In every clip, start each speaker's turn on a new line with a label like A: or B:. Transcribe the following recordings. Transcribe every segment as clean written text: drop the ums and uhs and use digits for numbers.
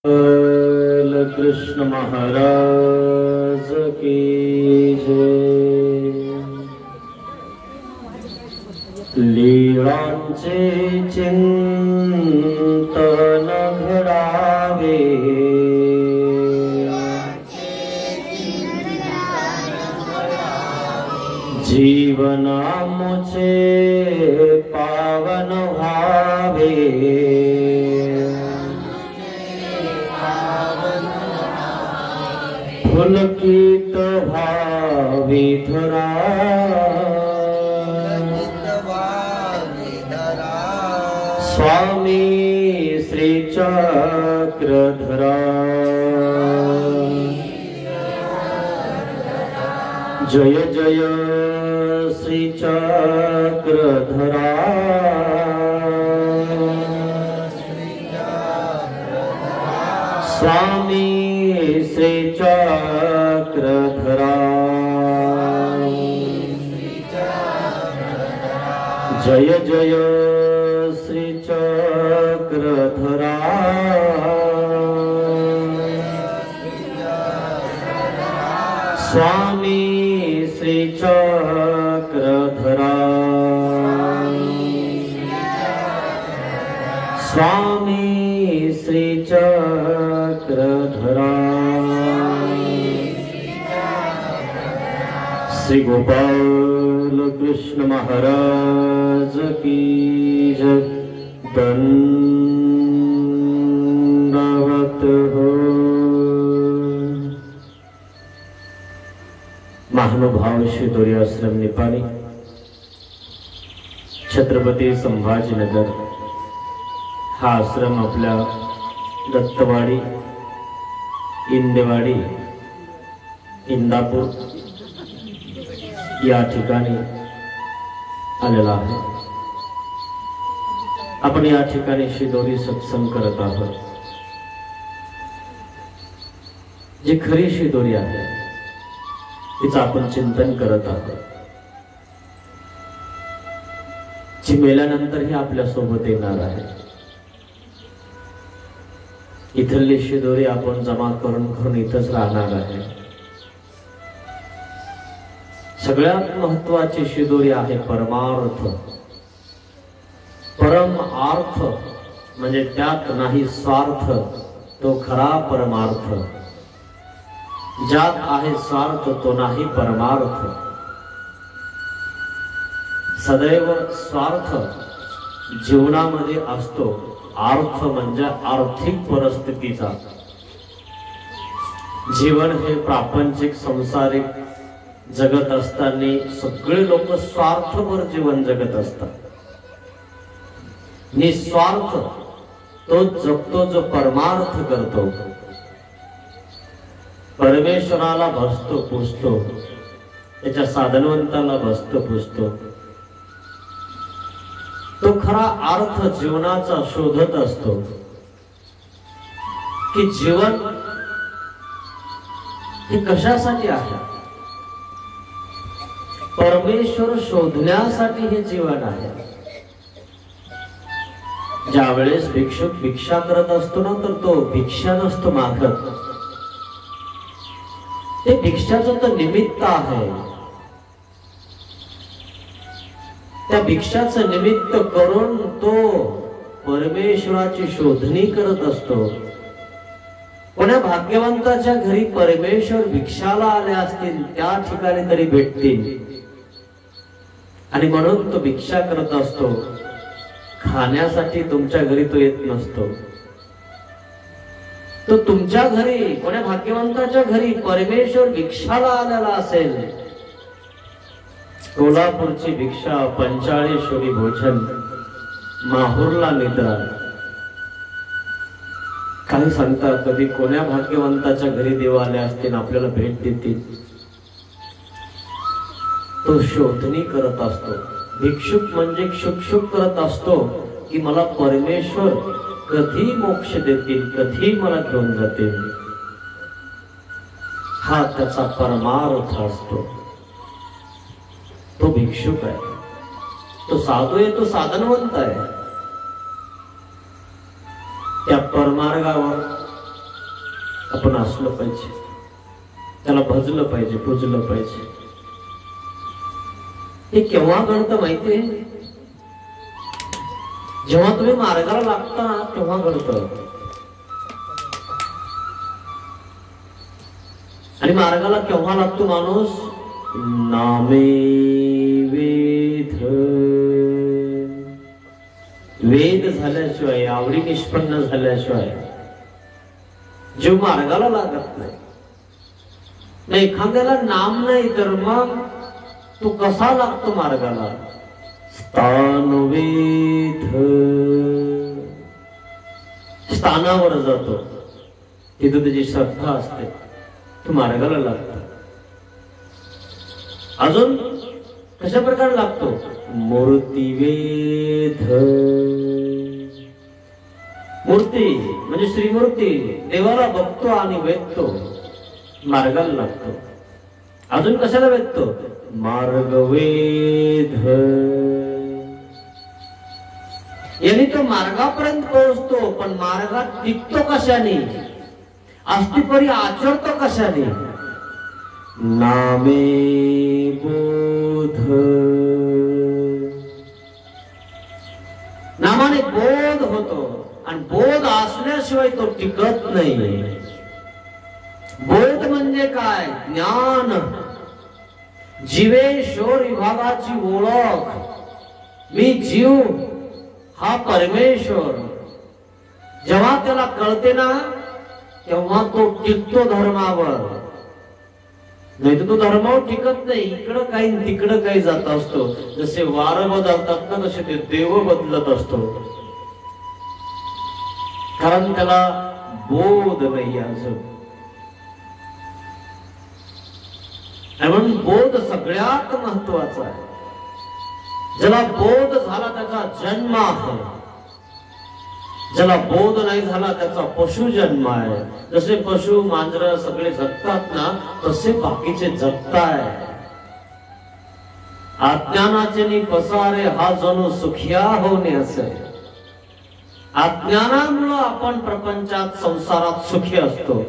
A: कृष्ण महाराज की जय। लीळांचे चिंतन घडावे, जीवनामुचे पावन व्हावे, पुलकित भावी धरा, स्वामी श्री चक्रधरा। जय जय श्री चक्रधरा, स्वामी श्री चक्रधरा। जय जय श्री चक्रधरा, स्वामी श्री चक्रधरा, स्वामी श्री चक्रधरा। श्री गोपाल कृष्ण महाराज की जय। दंडवत हो। महानुभाव शिदोरी आश्रम निपाणी, छत्रपती संभाजीनगर हा आश्रम आपल्या दत्तवाडी, इंदेवाडी, इंदापूर या ठिकाणी आलेला आहे। आपण या ठिकाणी शिदोरी सत्संग करत आहोत। जी खरी शिदोरी आहे तिचं आपण चिंतन करत आहोत, जी मेल्यानंतरही आपल्या सोबत येणार आहे। इथली शिदोरी आपण जमा करून इथंच राहणार आहे। सगळ्यात महत्वाची शिदोरी आहे परमार्थ। परम अर्थ म्हणजे त्यात नाही स्वार्थ, तो खरा परमार्थ। ज्यात आहे स्वार्थ तो नाही परमार्थ। सदैव स्वार्थ जीवनामध्ये असतो, अर्थ म्हणजे आर्थिक परिस्थितीचा। जीवन हे प्रापंचिक संसारिक जगत असताना सगळे लोक स्वार्थपर जीवन जगत असतात। निस्वार्थ तो जगतो जो परमार्थ करतो, परमेश्वराला भजतो पुजतो, त्याच्या साधनवंताला भजतो पुजतो, तो खरा अर्थ जीवनाचा शोधत असतो। की जीवन हे कशासाठी आहे? परमेश्वर शोधण्यासाठी हे जीवन आहे। ज्यावेळेस भिक्षुक भिक्षा करत असतो ना, तर तो भिक्षा नसतो मागत, ते भिक्षाचं तर निमित्त आहे। त्या भिक्षाचं निमित्त करून तो परमेश्वराची शोधणी करत असतो। कोण्या भाग्यवंताच्या घरी परमेश्वर भिक्षाला आले असतील त्या ठिकाणी तरी भेटतील, आणि म्हणून तो भिक्षा करत असतो। खाण्यासाठी तुमच्या घरी तो येत नसतो। तो तुमच्या घरी कोण्या भाग्यवंताच्या घरी परमेश्वर भिक्षाला आलेला असेल। कोल्हापूरची भिक्षा, पंचाळेश्वरी भोजन, माहूरला निद्रा। काही सांगतात कधी कोण्या भाग्यवंताच्या घरी देव आले असतील, आपल्याला भेट देतील। तो शोधणी करत असतो। भिक्षुक म्हणजे शुकशुक करत असतो की मला परमेश्वर कधी मोक्ष देतील, कधी मला घेऊन जातील। हा त्याचा परमार्थ असतो। तो भिक्षुक आहे, तो साधू आहे, तो साधनवंत आहे। त्या परमार्गावर आपण असलं पाहिजे, त्याला भजलं पाहिजे, पूजलं पाहिजे. हे केव्हा घडतं माहितीये? जेव्हा तुम्ही मार्गाला लागता तेव्हा घडतं. आणि मार्गाला केव्हा लागतो माणूस? नामे वेद. वेद झाल्याशिवाय, आवडी निष्पन्न झाल्याशिवाय जीव मार्गाला लागत नाही. एखाद्याला नाम नाही तर मग तो कसा लागतो मार्गाला? स्थानवेद. स्थानावर जातो, तिथं त्याची श्रद्धा असते, तो मार्गाला लागतो. अजून कशा प्रकारे लागतो? मूर्तिवेद. मूर्ती म्हणजे श्रीमूर्ती, देवाला बघतो आणि वेदतो, मार्गाला लागतो. अजून कशाला वेदतो? मार्गवेद. यांनी तो मार्गापर्यंत पोहोचतो, पण मार्गात टिकतो कशाने? अस्तिपरी आचरतो कशाने? नामे बोध. नामाने बोध होतो, आणि बोध असल्याशिवाय तो टिकत नाही. बोध म्हणजे काय? ज्ञान. जीवेश्वर विभागाची ओळख. मी जीव हा परमेश्वर. जेव्हा त्याला कळते ना तेव्हा तो टिकतो धर्मावर, नाही तर तो धर्मावर टिकत नाही. इकडं काही तिकडं काही जात असतो. जसे वारं बदलतात ना तसे ते देव बदलत असतो, कारण त्याला बोध नाही अजून. म्हणून बोध सगळ्यात महत्वाचा आहे. ज्याला बोध झाला त्याचा जन्म आहे, ज्याला बोध नाही झाला त्याचा पशु जन्म आहे. जसे पशु मांजर सगळे जगतात ना तसे बाकीचे जगताय. अज्ञानाचे नि पसारे हा जणू सुखिया होणे असे. अज्ञानामुळे आपण प्रपंचात संसारात सुखी असतो,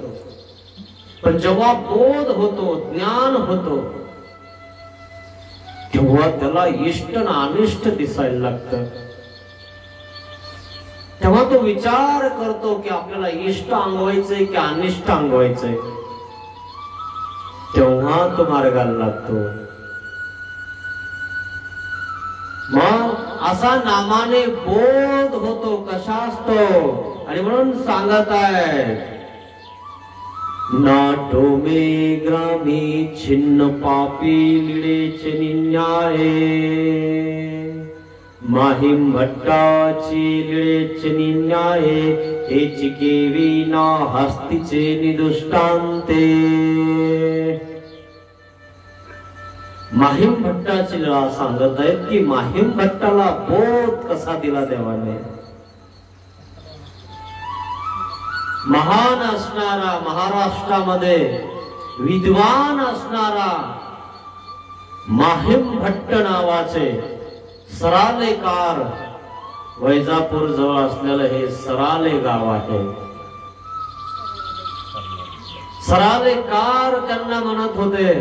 A: पण जेव्हा बोध होतो, ज्ञान होतो, तेव्हा त्याला इष्ट आणि अनिष्ट दिसायला लागतं. तेव्हा तो विचार करतो की आपल्याला इष्ट अंगवायचंय की अनिष्ट अंगवायचंय. तेव्हा तो मार्गाला लागतो. मग असा नामाने बोध होतो. कशा असतो? आणि म्हणून सांगत आहे, नाटो मे ग्रामी छिन्न पापी लिळेचे निन्याये. माहिम भट्टाची लिळेचे निन्याये. हेची केवी ना हस्तीचे निदुष्टांते. माहिम भट्टाची लीळा सांगत आहेत की माहिम भट्टाला बोध कसा दिला देवाने. महान असणारा, महाराष्ट्रामध्ये विद्वान असणारा माहिम भट्ट नावाचे सरालेकार, वैजापूर जवळ असलेलं हे सराले गाव आहे. सरालेकार त्यांना म्हणत होते.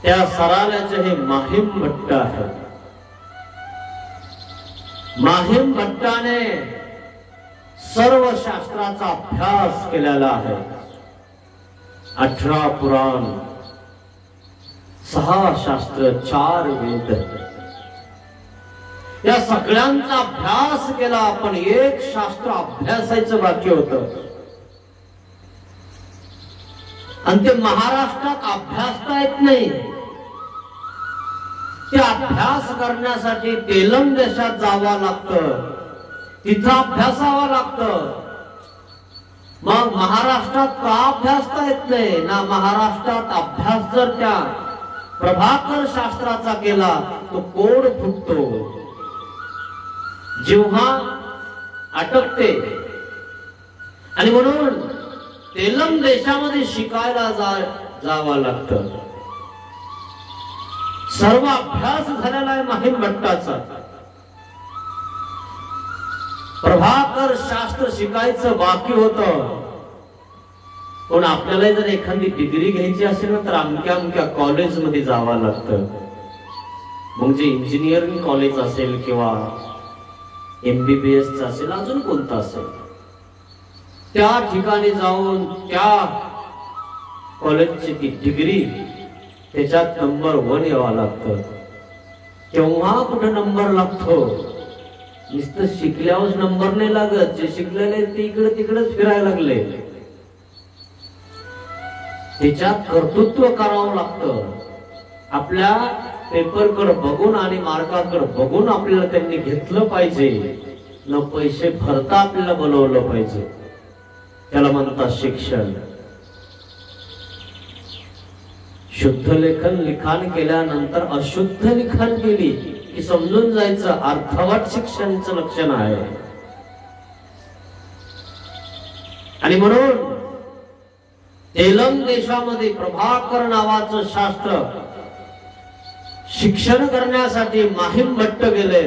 A: त्या सराल्याचे हे माहिम भट्ट आहे. माहिम भट्टाने सर्व शास्त्राचा अभ्यास केलेला आहे. 18 पुराण, 6 शास्त्र, 4 वेद, या सगळ्यांचा अभ्यास केला. पण एक शास्त्र अभ्यासायचं बाकी होतं, आणि ते महाराष्ट्रात अभ्यासता येत नाही. ते अभ्यास करण्यासाठी तेलंग देशात जावं लागतं, तिथं अभ्यासावं लागतं. मग महाराष्ट्रात का अभ्यासता येत नाही ना? महाराष्ट्रात अभ्यास जर त्या प्रभाकर शास्त्राचा केला तो कोड फुटतो, जिव्हा अटकते. आणि म्हणून तेलंग देशामध्ये शिकायला जावं लागतं. सर्व अभ्यास झालेला आहे माहिम भट्टाचा. प्रभाकर शास्त्र शिकायचं बाकी होतं, पण आपल्याला जर एखादी डिग्री घ्यायची असेल ना तर अमक्या अमक्या कॉलेजमध्ये जावं लागतं. मग जे इंजिनिअरिंग कॉलेज असेल किंवा MBBS असेल, अजून कोणतं असेल, त्या ठिकाणी जाऊन त्या कॉलेजची ती डिग्री, त्याच्यात नंबर 1 यावा लागतं. तेव्हा कुठं नंबर लागतो? नुसतं शिकल्यावर नंबर नाही लागत. जे शिकलेले ते इकडे तिकडेच फिरायला लागले. त्याच्यात कर्तृत्व करावं लागतं. आपल्या पेपरकडे बघून आणि मार्काकडे बघून आपल्याला त्यांनी घेतलं पाहिजे, न पैसे भरता आपल्याला बोलवलं पाहिजे. त्याला म्हणतात शिक्षण. शुद्ध लिखाण केल्यानंतर अशुद्ध लिखाण केली की समजून जायचं अर्धवट शिक्षणाचं लक्षण आहे. आणि म्हणून तेलंग देशामध्ये प्रभाकर नावाचं शास्त्र शिक्षण करण्यासाठी माहीम भट्ट गेले.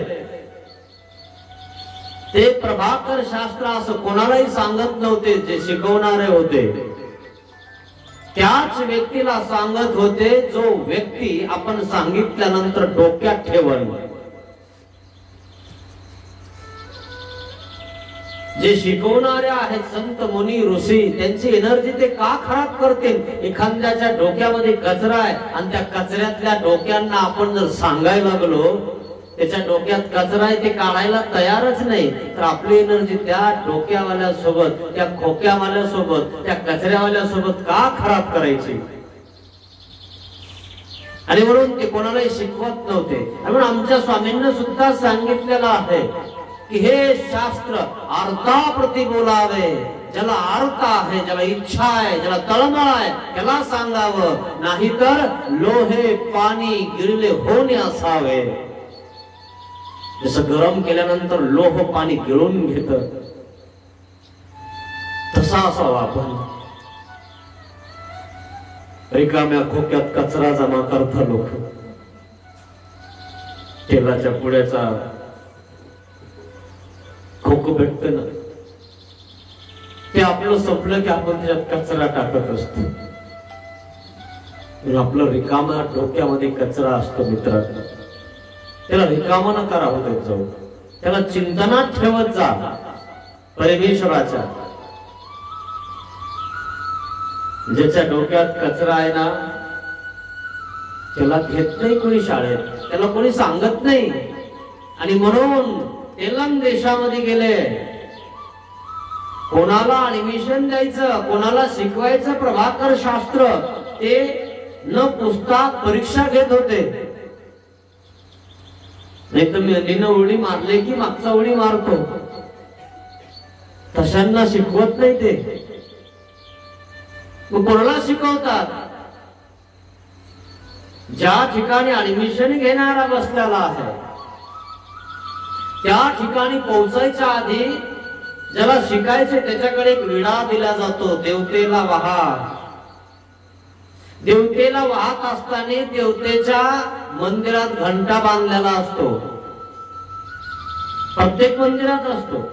A: ते प्रभाकर शास्त्र असं कोणालाही सांगत नव्हते. जे शिकवणारे होते त्याच व्यक्तीला सांगत होते, जो व्यक्ती आपण सांगितल्यानंतर डोक्यात ठेवल. जे शिकवणारे आहेत संत मुनी ऋषी, त्यांची एनर्जी ते का खराब करतील? एखाद्याच्या डोक्यामध्ये कचरा आहे आणि त्या कचऱ्यातल्या डोक्यांना आपण जर सांगायला लागलो, त्याच्या डोक्यात कचरा आहे ते काढायला तयारच नाही, तर आपली एनर्जी त्या डोक्यावाल्या सोबत, त्या खोक्यावाल्या सोबत, त्या कचऱ्यावाल्या सोबत का खराब करायची? आणि म्हणून ते कोणालाही शिकवत नव्हते. म्हणून आमच्या स्वामींना सुद्धा सांगितलेलं आहे की हे शास्त्र अर्थाप्रती बोलावे. ज्याला अर्थ आहे, ज्याला इच्छा आहे, ज्याला तळमळ आहे, त्याला सांगावं. नाहीतर लोहे पाणी गिळले होणे असावे. जसं गरम केल्यानंतर लोह पाणी गिळून घेत, तसा असावा आपण. रिकाम्या खोक्यात कचरा जमा करता लोक. तेलाच्या पुड्याचा खोक भेटत ना, ते आपलं संपलं की आपण त्याच्यात कचरा टाकत असतो. आपलं रिकामा डोक्यामध्ये कचरा असतो मित्रांनो. त्याला रिकामा न करावं देत जाऊ. त्याला चिंतनात ठेवत जा परमेश्वराच्या. ज्याच्या डोक्यात कचरा आहे ना, त्याला घेत नाही कोणी शाळेत, त्याला कोणी सांगत नाही. आणि म्हणून तेलंग देशामध्ये गेले. कोणाला ऍडमिशन द्यायचं, कोणाला शिकवायचं प्रभाकर शास्त्र, ते न पुस्तक परीक्षा घेत होते. नाही तर मेहंदीनं उडी मारले की मागचा उडी मारतो, तशांना शिकवत नाही ते. मग कोणाला शिकवतात? ज्या ठिकाणी ऍडमिशन घेणारा बसलेला आहे त्या ठिकाणी पोहोचायच्या आधी ज्याला शिकायचे त्याच्याकडे एक विडा दिला जातो. देवतेला वाहा. देवतेला वाहत असताना देवतेच्या मंदिरात घंटा बांधलेला असतो. प्रत्येक मंदिरात असतो.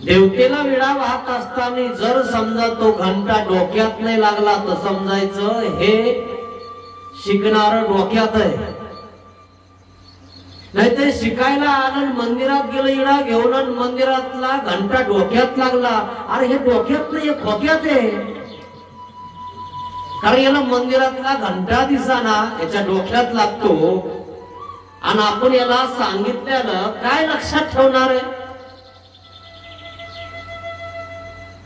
A: देवतेला विडा वाहत असताना जर समजा तो घंटा डोक्यात नाही लागला तर समजायचं हे शिकणार डोक्यात आहे. नाहीतर शिकायला आलं, मंदिरात गेलं इडा घेऊन, मंदिरातला घंटा डोक्यात लागला. अरे हे डोक्यात नाही, हे खोक्यात आहे. कारण याला मंदिरातला घंटा दिसाना, याच्या डोक्यात लागतो. आणि आपण याला सांगितल्यानं काय लक्षात ठेवणार आहे?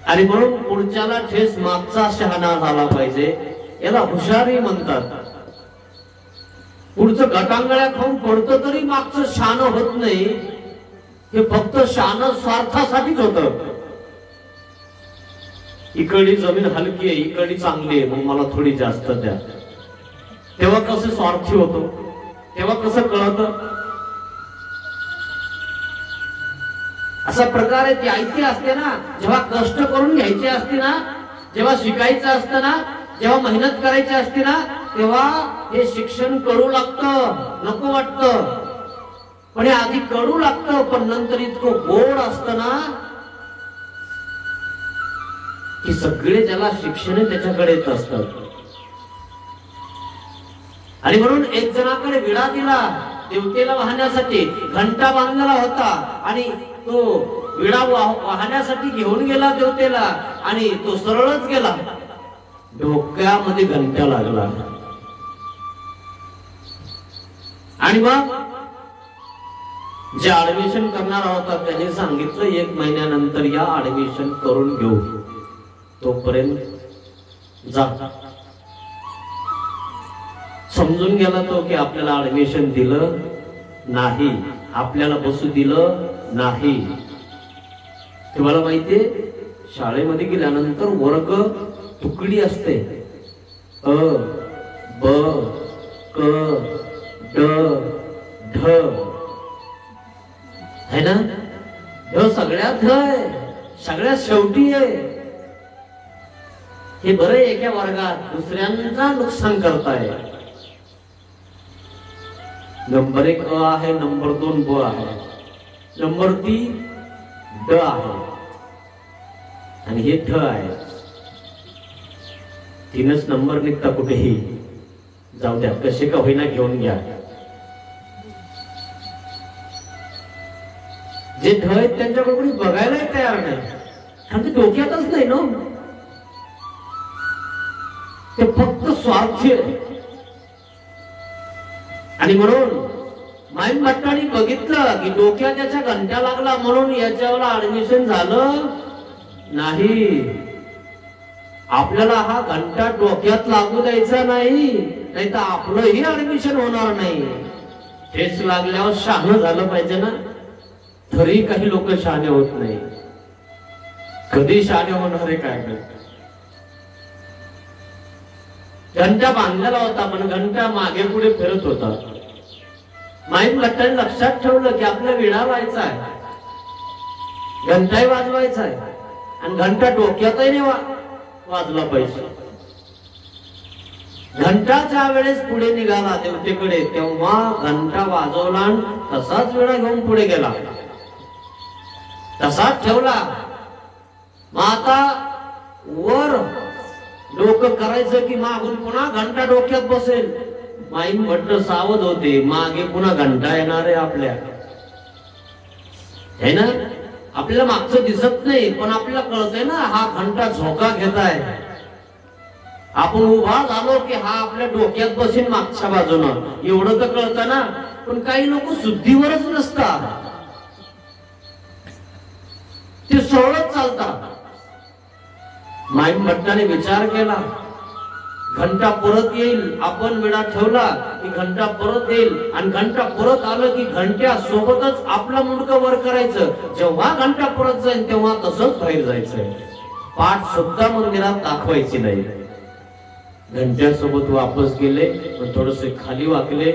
A: आणि म्हणून पुढच्याला ठेस मागचा शहाणा झाला पाहिजे. याला हुशारी म्हणतात. पुढचं गटांगळ्या खाऊन पडतं तरी मागचं शान होत नाही. हे फक्त शान स्वार्थासाठीच होत. इकडली जमीन हलकी आहे, इकडली चांगली आहे, मग मला थोडी जास्त द्या. तेव्हा कसं स्वार्थी होतो, तेव्हा कसं कळतं? असा प्रकारे ती ऐकी असते ना. जेव्हा कष्ट करून घ्यायचे असते ना, जेव्हा शिकायचं असतं ना, जेव्हा मेहनत करायची असते ना, तेव्हा हे शिक्षण करू लागतं, नको वाटतं. पण हे आधी कडू लागतं, पण नंतर इतकं गोड असतं ना की सगळे ज्याला शिक्षण त्याच्याकडे येत असतात. आणि म्हणून एक जणाकडे विडा दिला देवतेला वाहण्यासाठी, घंटा बांधलेला होता आणि तो विडा वाहण्यासाठी घेऊन गेला देवतेला आणि तो सरळच गेला, डोक्यामध्ये घंटा लागला. आणि मग जे ऍडमिशन करणार होता त्याने सांगितलं 1 महिन्यानंतर या ऍडमिशन करून घेऊ, तोपर्यंत जा. समजून गेला तो की आपल्याला ऍडमिशन दिलं नाही, आपल्याला बसू दिलं नाही. तुम्हाला माहितीये शाळेमध्ये गेल्यानंतर वर्ग तुकडी असते, अ ब क ड ढ है ना. ढ सगळ्यात ढ आहे, सगळ्यात शेवटी आहे. हे बरं एका वर्गात दुसऱ्यांना नुकसान करताय. नंबर 1 अ आहे, नंबर 2 ब आहे, नंबर 3 ड आहे आणि हे ठ आहे. 3च नंबर निघता कुठेही. जाऊ द्या, कसे का होईना घेऊन घ्या. जे ढ आहेत त्यांच्याकडे कोणी बघायलाही तयार नाही, कारण ते डोक्यातच नाही ना, ते फक्त स्वार्थी आहे. आणि म्हणून माईन भट्टाने बघितलं की डोक्यात त्याच्या घंटा लागला, म्हणून याच्यावर ऍडमिशन झालं नाही. आपल्याला हा घंटा डोक्यात लागू द्यायचा नाही, नाही तर आपलंही ऍडमिशन होणार नाही. ठेच लागल्यावर शहाणं झालं पाहिजे ना, तरी काही लोक शहाणे होत नाही. कधी शहाणे होणार आहे काय माहिती. घंटा बांधलेला होता पण घंटा मागे पुढे फिरत होता. माईन भट्टाने लक्षात ठेवलं की आपला विडा व्हायचा आहे, घंटाही वाजवायचा आहे आणि घंटा डोक्यातही नाही वाजला पाहिजे. घंटा ज्या वेळेस पुढे निघाला देवतेकडे तेव्हा घंटा वाजवला आणि तसाच विडा घेऊन पुढे गेला, तसाच ठेवला. मग आता वर डोकं करायचं की मागून पुन्हा घंटा डोक्यात बसेल. माईन भट्ट सावध होते, मागे पुन्हा घंटा येणार आहे आपल्या, है ना. आपल्याला मागचं दिसत नाही पण आपल्याला कळतंय ना हा घंटा झोका घेताय. आपण उभा झालो की हा आपल्या डोक्यात बसेल मागच्या बाजूनं, एवढं तर कळतं ना. पण काही लोक शुद्धीवरच नसतात, ते सरळच चालतात. माईन भट्टाने विचार केला, घंटा परत येईल, आपण विडा ठेवला की घंटा परत येईल आणि घंटा परत आलं की घंट्या सोबतच आपला मुंडकं वर करायचं. जेव्हा घंटा परत जाईल तेव्हा तसंच बाहेर जायचंय, पाठ सुद्धा मंदिरात दाखवायची नाही. घंट्यासोबत वापस गेले, पण थोडेसे खाली वाकले,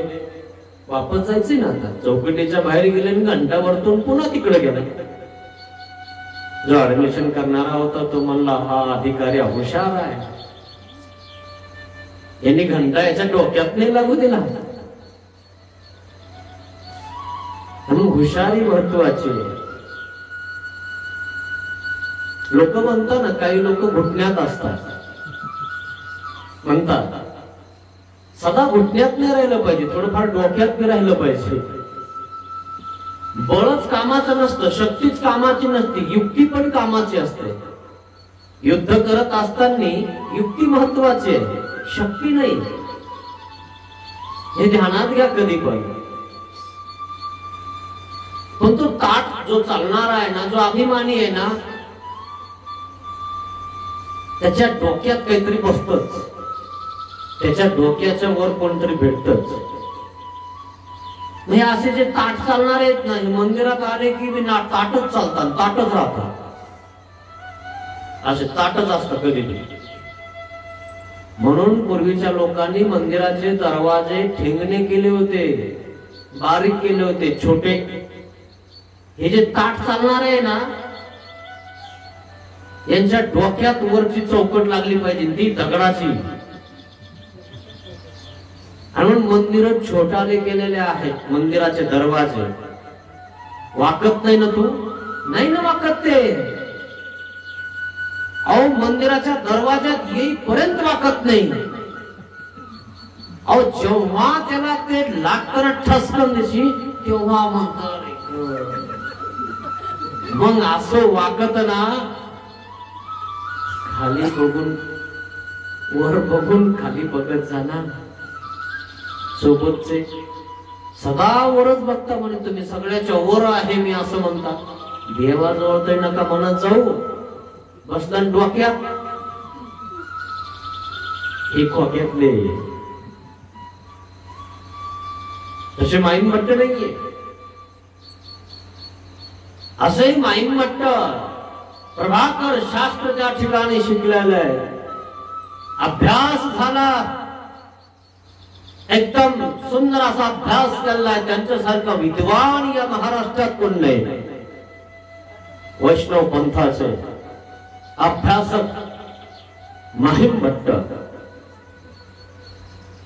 A: वापस जायचे ना. आता चौकटीच्या बाहेर गेले आणि घंटा वरतून पुन्हा तिकडे गेला. जो ऍडमिशन करणारा होता तो म्हणला हा अधिकारी हुशार आहे, यांनी घंटा याच्या डोक्यात नाही लागू दिला. म्हणून हुशारी महत्वाची. लोक म्हणतात ना, काही लोक घुटण्यात असतात, म्हणतात सदा घुटण्यात नाही राहिलं पाहिजे, थोडंफार डोक्यात बी राहिलं पाहिजे. बळच कामाचं नसतं, शक्तीच कामाची नसते, युक्ती पण कामाची असते. युद्ध करत असताना युक्ती महत्वाची आहे, शक्ती नाही. हे ध्यानात घ्या कधी पण. पण तो ताठ जो चालणारा आहे ना, जो अभिमानी आहे ना, त्याच्या डोक्यात काहीतरी बसतच, त्याच्या डोक्याच्या वर कोणतरी भेटतच. हे असे जे ताट चालणार आहेत ना, मंदिरात आले की ताटच चालतात, ताटच राहतात, असे ताटच असतात कधी. म्हणून पूर्वीच्या लोकांनी मंदिराचे दरवाजे ठेंगणे केले होते, बारीक केले होते, छोटे. हे जे ताट चालणार आहे ना, यांच्या डोक्यात वरची चौकट लागली पाहिजे, ती दगडाची. म्हणून मंदिर छोटाले केलेले आहेत, मंदिराचे दरवाजे. वाकत नाही ना तू? नाही ना वाकत ते. अहो मंदिराच्या दरवाज्यात येईपर्यंत वाकत नाही. अहो जेव्हा त्याला ते लागताना ठसकन दिशी तेव्हा म्हणतात मग असं वाकत ना, खाली बघून वर बघून खाली बघत जाणार. सोबतचे सदा वरच बघता म्हणे तुम्ही सगळ्याच्या वर आहे मी असं म्हणता. देवाजवळ तरी नका म्हणत जाऊ. बसला डोक्यात हे खोक्यातले तसे माईन भट्ट नाहीये. असंही माईन भट्ट प्रभाकर शास्त्र त्या ठिकाणी शिकलेलं आहे. अभ्यास झाला, एकदम सुंदर असा अभ्यास केलाय. त्यांच्यासारखा विद्वान या महाराष्ट्रात कोण नाही. वैष्णव पंथाचे अभ्यासक माहीम भट्ट.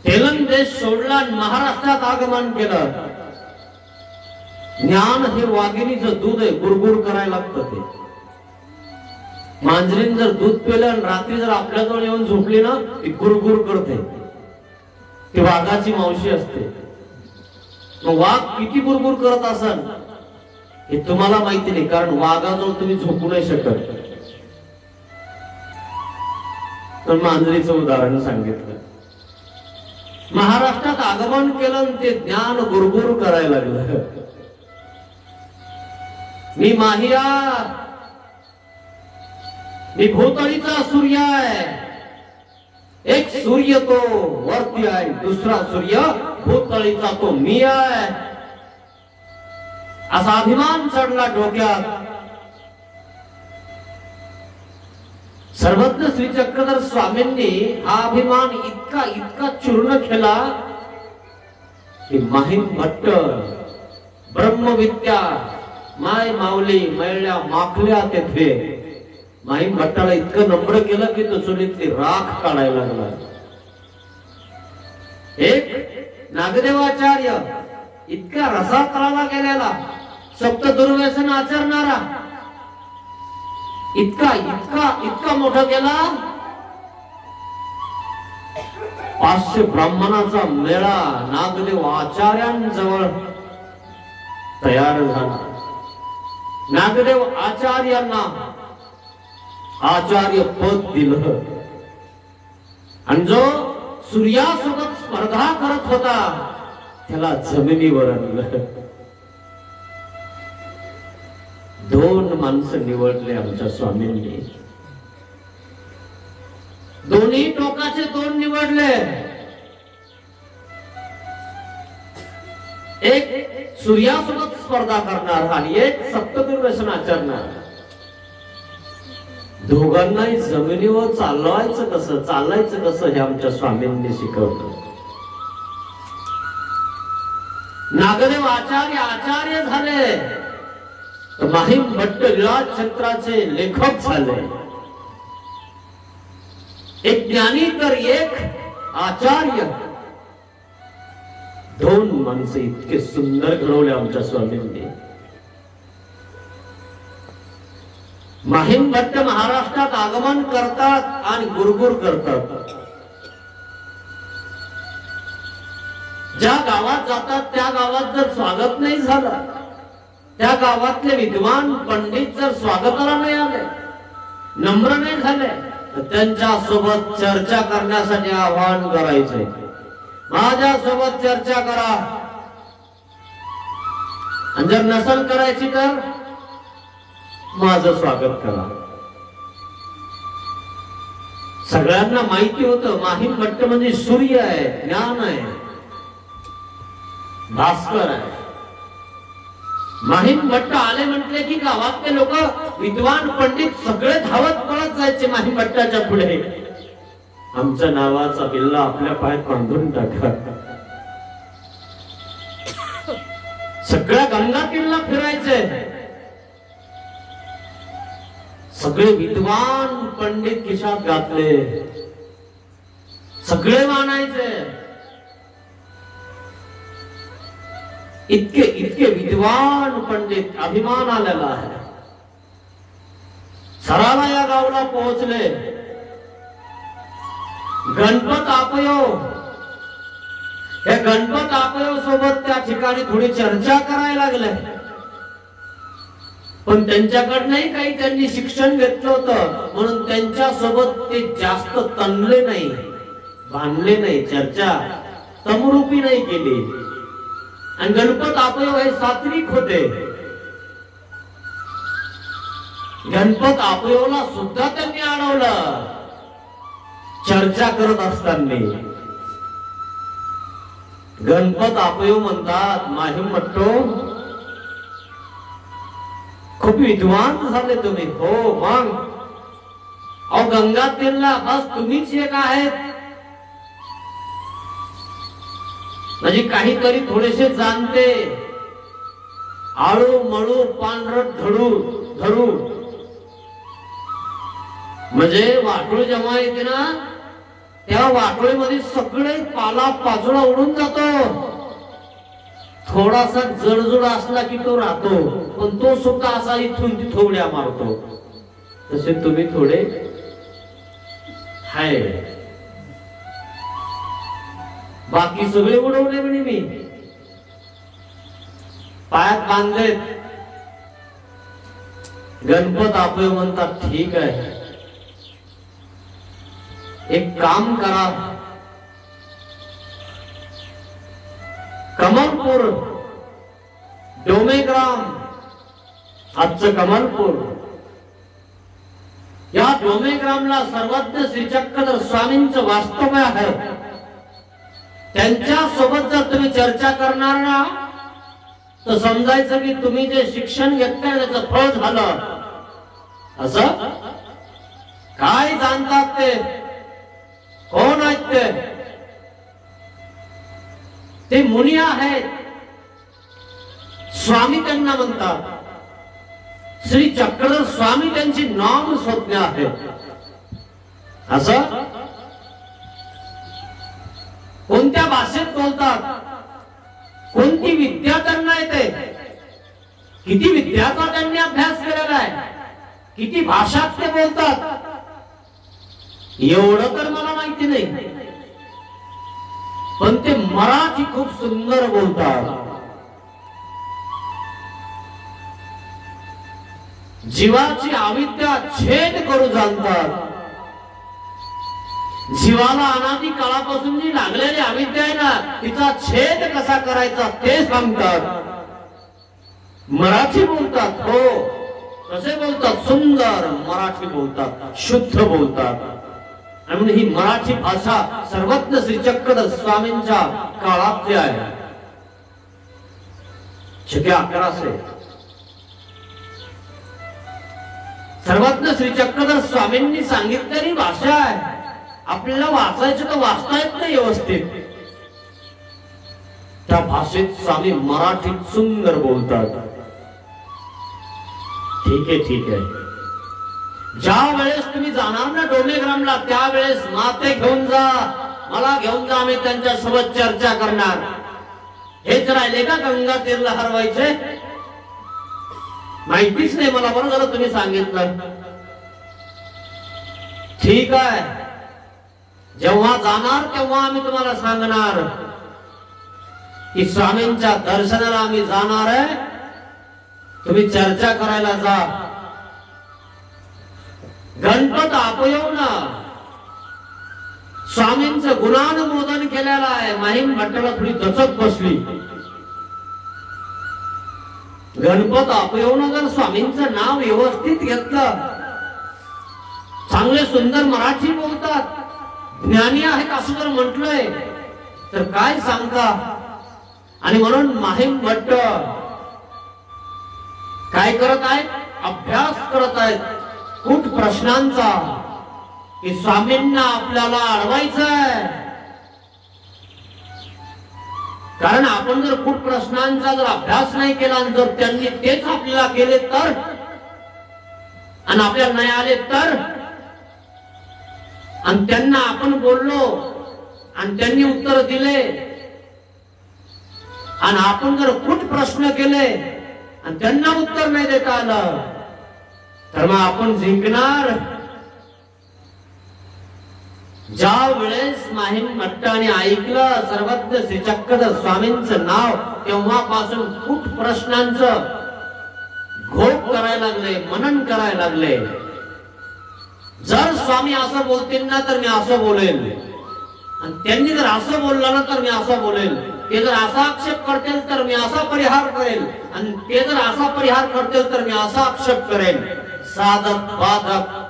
A: तेलंग देश सोडला, महाराष्ट्रात आगमन केलं. ज्ञान हे वाघिणीचं दूध आहे, गुरगुर करायला लागतं. ते मांजरीन जर दूध पिलं आणि रात्री जर आपल्याजवळ येऊन झोपली ना, ती गुरगुर करते. ती वाघाची मावशी असते. मग वाघ किती गुरगुर करत असाल हे तुम्हाला माहिती नाही, कारण वाघाजवळ तुम्ही झोपू नाही शकत. पण मांजरीचं उदाहरण सांगितलं. महाराष्ट्रात आगमन केलं आणि ते ज्ञान गुरगुर करायला लागलं. मी माहिया, मी भूतळीचा सूर्य आहे. एक सूर्य तो वरती आहे, दुसरा सूर्य भूतळीचा तो मी आहे. असा अभिमान चढला डोक्यात. सर्वज्ञ श्री चक्रधर स्वामींनी हा अभिमान इतका इतका चूर्ण केला की माहीम भट्ट ब्रह्मविद्या माय माऊली मैल्या माखल्या तेथे माहीम भट्टाला इतकं नम्र केलं की तो चुलीतली राख काढायला लागला. एक नागदेवाचार्य इतक्या रसातळाला गेलेला, सप्त दुर्व्यसन आचरणारा, इतका इतका इतका मोठा केला. 500 ब्राह्मणाचा मेळा नागदेव आचार्यांजवळ तयार झाला. नागदेव आचार्यांना आचार्य पद दिलं आणि जो सूर्यासोबत स्पर्धा करत होता त्याला जमिनीवर आणलं. 2 माणसं निवडले आमच्या स्वामींनी. दोन्ही टोकाचे 2 निवडले. एक सूर्यासोबत स्पर्धा करणार आणि एक सप्तदुर्व्यसन आचरणार. दोघांनाही जमिनीवर चालवायचं कसं, चालायचं कसं हे आमच्या स्वामींनी शिकवलं. नागदेव आचार्य आचार्य झाले, माहीम भट्ट लीळाछत्राचे लेखक झाले. एक ज्ञानी तर एक आचार्य. 2 माणसं इतके सुंदर घडवले आमच्या स्वामींनी. माहीम भट्ट महाराष्ट्रात आगमन करतात आणि गुरगुर करतात. ज्या गावात जातात त्या गावात जर स्वागत नाही झालं, त्या गावातले विद्वान पंडित जर स्वागताला नाही आले, नम्र नाही झाले, तर त्यांच्या सोबत चर्चा करण्यासाठी आवाहन करायचे. माझ्या सोबत चर्चा करा. आणि जर नसल करायची तर माझं स्वागत करा. सगळ्यांना माहिती होतं माहीम भट्ट म्हणजे सूर्य आहे, ज्ञान आहे, भास्कर आहे. माहीम भट्ट आले म्हटले की गावातले लोक विद्वान पंडित सगळे धावत पळत जायचे माहीम भट्टाच्या पुढे. आमच्या नावाचा बिल्ला आपल्या पायात बांधून टाका. सगळ्या गंगा किल्ला फिरायचे. सगळे विद्वान पंडित खिशात घातले, सगळे मानायचे. इतके इतके विद्वान पंडित, अभिमान आलेला आहे. सराला या गावाला पोहोचले. गणपत आपयोग, या गणपत आपयोग सोबत त्या ठिकाणी थोडी चर्चा करायला लागले. पण त्यांच्याकडनंही काही त्यांनी शिक्षण घेतलं होतं, म्हणून त्यांच्या सोबत ते जास्त तणले नाही, भांडले नाही, चर्चा तमरूपी नाही केली. आणि गणपत आपयोग हे सात्विक होते. गणपत आपयोला सुद्धा त्यांनी अडवलं चर्चा करत असताना. गणपत आपयो म्हणतात, माहीम म्हटतो, खूप विद्वान झाले तुम्ही. हो मग, अहो गंगा तीरला बस तुम्हीच एक आहेत, म्हणजे काहीतरी थोडेसे जाणते, आळू मळू पांढरट धरू. म्हणजे वाटोळ जेव्हा येते ना, त्या वाटोळीमध्ये सगळे पाला पाचोळा उडून जातो. थोडासा जडजड असला की तो राहतो, पण तो सुद्धा असा इथून थोड्या मारतो. तसे तुम्ही थोडे हाय, बाकी सगळे उडवले म्हणे मी, पायात बांधलेत. गणपत आपले म्हणतात, ठीक आहे, एक काम करा, कमलपूर, डोमेग्राम, आजचं कमलपूर, या डोमेग्रामला सर्वज्ञ श्री चक्रधर स्वामींचं वास्तव्य आहे. त्यांच्या सोबत जर तुम्ही चर्चा करणार ना, तर समजायचं की तुम्ही जे शिक्षण घेतलंय त्याचं फळ झालं. असं काय जाणतात ते, कोण आहेत ते मुनी आहेत. स्वामी त्यांना म्हणतात. श्री चक्रधर स्वामी त्यांची नाम संज्ञा आहे. असं कोणत्या भाषेत बोलतात, कोणती विद्या त्यांना येते, किती विद्याचा त्यांनी अभ्यास केलेला आहे, किती भाषात ते बोलतात, एवढं तर मला माहिती नाही. पण ते मराठी खूप सुंदर बोलतात. जीवाची अविद्या छेद करू जाणतात. जीवाला अनादी काळापासून जी लागलेली अविद्या आहे ना, तिचा छेद कसा करायचा ते सांगतात. मराठी बोलतात. हो, कसे बोलतात, सुंदर मराठी बोलतात, शुद्ध बोलतात. आणि ही मराठी भाषा सर्वज्ञ श्री चक्रधर स्वामींच्या काळातली आहे. 1100 सर्वज्ञ श्री चक्रधर स्वामींनी सांगितलेली भाषा आहे. आपल्याला वाचायचं तर वाचता येत नाही व्यवस्थित. त्या भाषेत स्वामी मराठीत सुंदर बोलतात. ठीक आहे, ठीक आहे. ज्या वेळेस तुम्ही जाणार ना डोमेग्रामला, त्यावेळेस माते घेऊन जा, मला घेऊन जा, आम्ही त्यांच्या सोबत चर्चा करणार. हेच राहिले का गंगा तीरला हरवायचे? माहितीच नाही मला. बरं झालं तुम्ही सांगितलं. ठीक आहे, जेव्हा जाणार तेव्हा आम्ही तुम्हाला सांगणार की स्वामींच्या दर्शनाला आम्ही जाणार आहे, तुम्ही चर्चा करायला जा. गणपत आपयोना स्वामींचं गुणानुमोदन केलेलं आहे. माहीम भट्टाला थोडी दचक बसली. गणपत आपयोनं जर स्वामींचं नाव व्यवस्थित घेतलं, चांगले सुंदर मराठी बोलतात, ज्ञानी आहेत असं जर म्हटलंय, तर काय सांगता. आणि म्हणून माहीम भट्ट काय करत आहेत, अभ्यास करत आहेत कूट प्रश्नांचा, की स्वामींना आपल्याला अडवायचं आहे. कारण आपण जर कूट प्रश्नांचा जर अभ्यास नाही केला, जर त्यांनी तेच आपल्याला केले तर, आणि आपल्याला नाही आले तर, आणि त्यांना आपण बोललो आणि त्यांनी उत्तर दिले, आणि आपण जर कुठ प्रश्न केले आणि त्यांना उत्तर नाही देता आलं तर मग आपण जिंकणार. ज्या वेळेस माहीम भट्टाने ऐकलं सर्वज्ञ श्री चक्रधर स्वामींचं नाव तेव्हापासून खूप प्रश्नांचं घोप करायला लागले, मनन करायला लागले. जर स्वामी असं बोलतील ना तर मी असं बोलेल, आणि त्यांनी जर असं बोललं ना तर मी असं बोलेल. ते जर असा आक्षेप करतील तर मी असा परिहार करेल, आणि ते जर असा परिहार करतील तर मी असा आक्षेप करेल. साधक बाधक